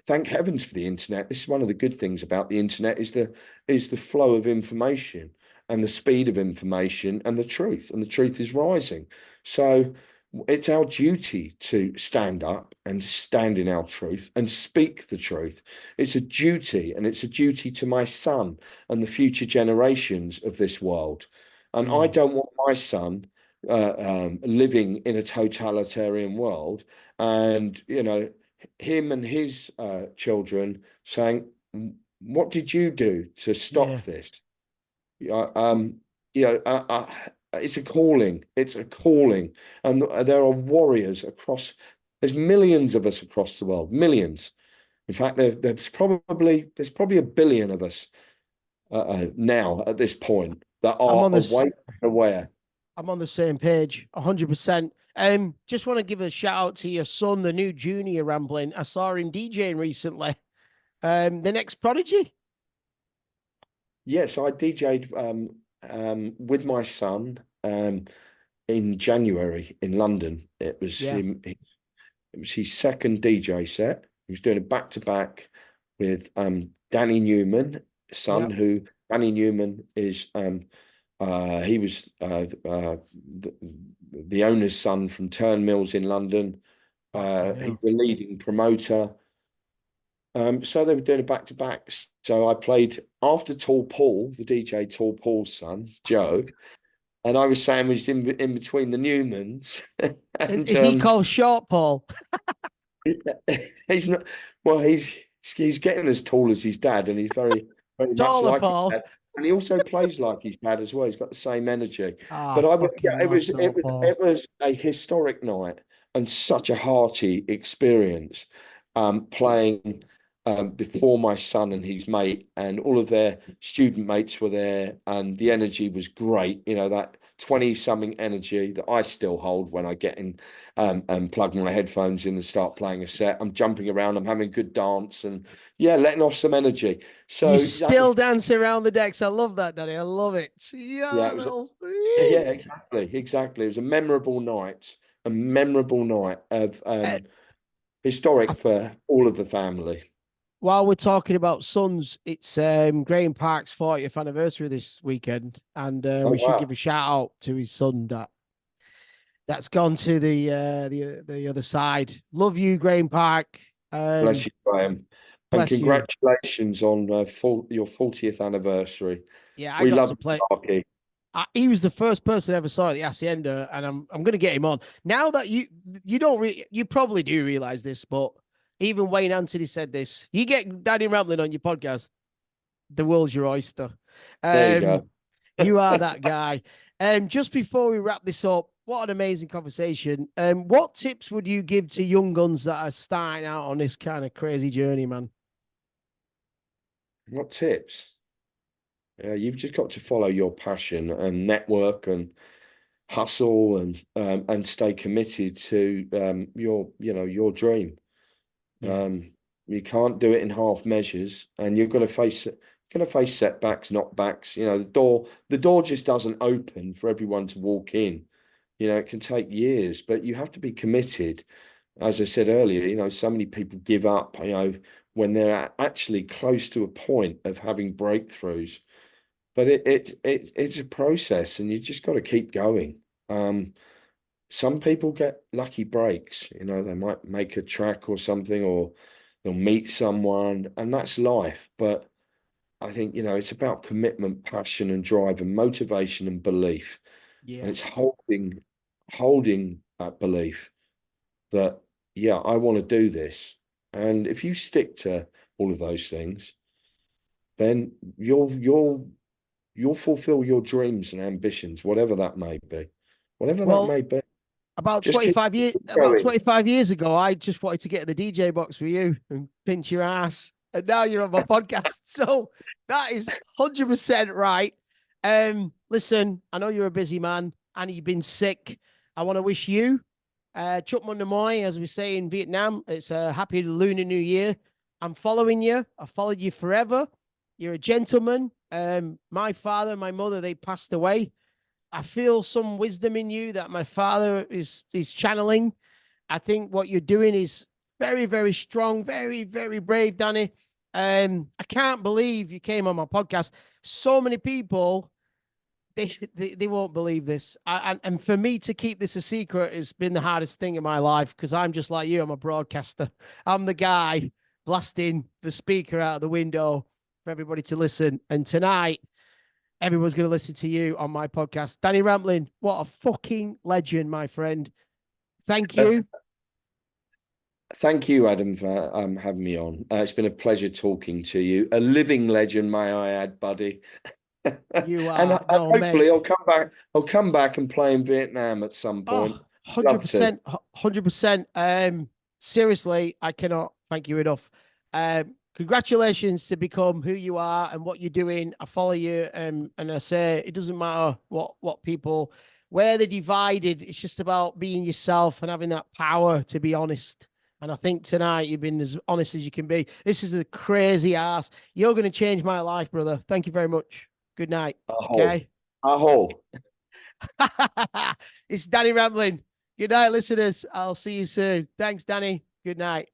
thank heavens for the internet. This is one of the good things about the internet, is the flow of information and the speed of information and the truth is rising. So it's our duty to stand up and stand in our truth and speak the truth. It's a duty, and it's a duty to my son and the future generations of this world. And I Mm. don't want my son living in a totalitarian world, and him and his children saying, "What did you do to stop Yeah. this?" Yeah, it's a calling. It's a calling, and there are warriors across. There's millions of us across the world. Millions. In fact, there's probably a billion of us now at this point that I'm are on this. awake and aware. I'm on the same page, 100%. Just want to give a shout out to your son, the new junior Rambling. I saw him DJing recently. The next prodigy. Yes, I DJ'd with my son in January in London. Yeah, It was his second DJ set. He was doing a back to back with Danny Newman, yeah, son, who Danny Newman is he was the owner's son from Turn Mills in London. fucking He's hell. the leading promoter. So they were doing a back to back. So I played after Tall Paul, the DJ Tall Paul's son, Joe, and I was sandwiched in between the Newmans. Is, And is he called Short Paul? he's not well, he's getting as tall as his dad, and he's very much Taller like his Paul. dad. And he also plays like his dad as well. He's got the same energy. Oh, I But fucking yeah, love Tall Paul. it was a historic night and such a hearty experience. Playing before my son and his mate, and all of their student mates were there, and the energy was great. You know, that 20 something energy that I still hold when I get in and plug my headphones in and start playing a set. I'm jumping around, I'm having a good dance, and yeah, letting off some energy. You So that was still dancing around the decks. I love that, Daddy. I love it. yeah, Yeah, it was little. yeah, exactly. It was a memorable night of Uh, historic for all of the family. while we're talking about sons, it's Graham Park's 40th anniversary this weekend, and Oh we should give wow, a shout out to his son that's gone to the other side. Love you, Graham Park. bless Um, you, Graham, and bless you. congratulations on your 40th anniversary. Yeah, I We got love to you, play. Marky. He was the first person I ever saw at the Hacienda, and I'm going to get him on. Now that you don't you probably do realize this, but even Wayne Anthony said this. You get Danny Rampling on your podcast, the world's your oyster. There you Um, go. you are that guy. Just before we wrap this up, what an amazing conversation. What tips would you give to young guns that are starting out on this kind of crazy journey, man? What tips? You've just got to follow your passion and network and hustle and stay committed to your dream. Yeah, Um, you can't do it in half measures, and you're going to face setbacks, knockbacks. You know, the door just doesn't open for everyone to walk in. You know, it can take years, but you have to be committed. As I said earlier, you know, so many people give up, you know, when they're actually close to a point of having breakthroughs. But it's a process, and you just got to keep going. Some people get lucky breaks, you know, they might make a track or something, or they'll meet someone, and that's life. But I think, you know, it's about commitment, passion, and drive, and motivation and belief. And yeah. it's holding that belief that, yeah, I want to do this. And if you stick to all of those things, then you'll fulfill your dreams and ambitions, whatever that may be. Whatever that Well, may be. about Just keep 25 years about going. 25 years ago, I just wanted to get in the DJ box with you and pinch your ass. And now you're on my podcast. So that is 100% right. Listen, I know you're a busy man and you've been sick. I want to wish you Chúc Mừng Năm Mới, as we say in Vietnam. It's a happy Lunar New Year. I'm following you. I followed you forever. You're a gentleman. My father, my mother, they passed away. I feel some wisdom in you that my father is channeling. I think what you're doing is very, very strong, very, very brave, Danny. I can't believe you came on my podcast. So many people, they won't believe this. And for me to keep this a secret has been the hardest thing in my life because I'm just like you. I'm a broadcaster. I'm the guy blasting the speaker out of the window for everybody to listen. And tonight, everyone's going to listen to you on my podcast. Danny Rampling, what a fucking legend, my friend. Thank Uh, you. Thank you, Adam, for having me on. It's been a pleasure talking to you. A living legend, may I add, buddy. You And are, no, hopefully mate. I'll come back. I'll come back and play in Vietnam at some Oh, point. Love to. 100%, 100%. Seriously, I cannot thank you enough. Congratulations to become who you are and what you're doing. I follow you, and I say it doesn't matter what people where they're divided. It's just about being yourself and having that power to be honest. And I think tonight you've been as honest as you can be. This is a crazy ass. You're going to change my life, brother. Thank you very much. Good night. Aho. Okay. Aho. It's Danny Rampling. Good night, listeners. I'll see you soon. Thanks, Danny. Good night.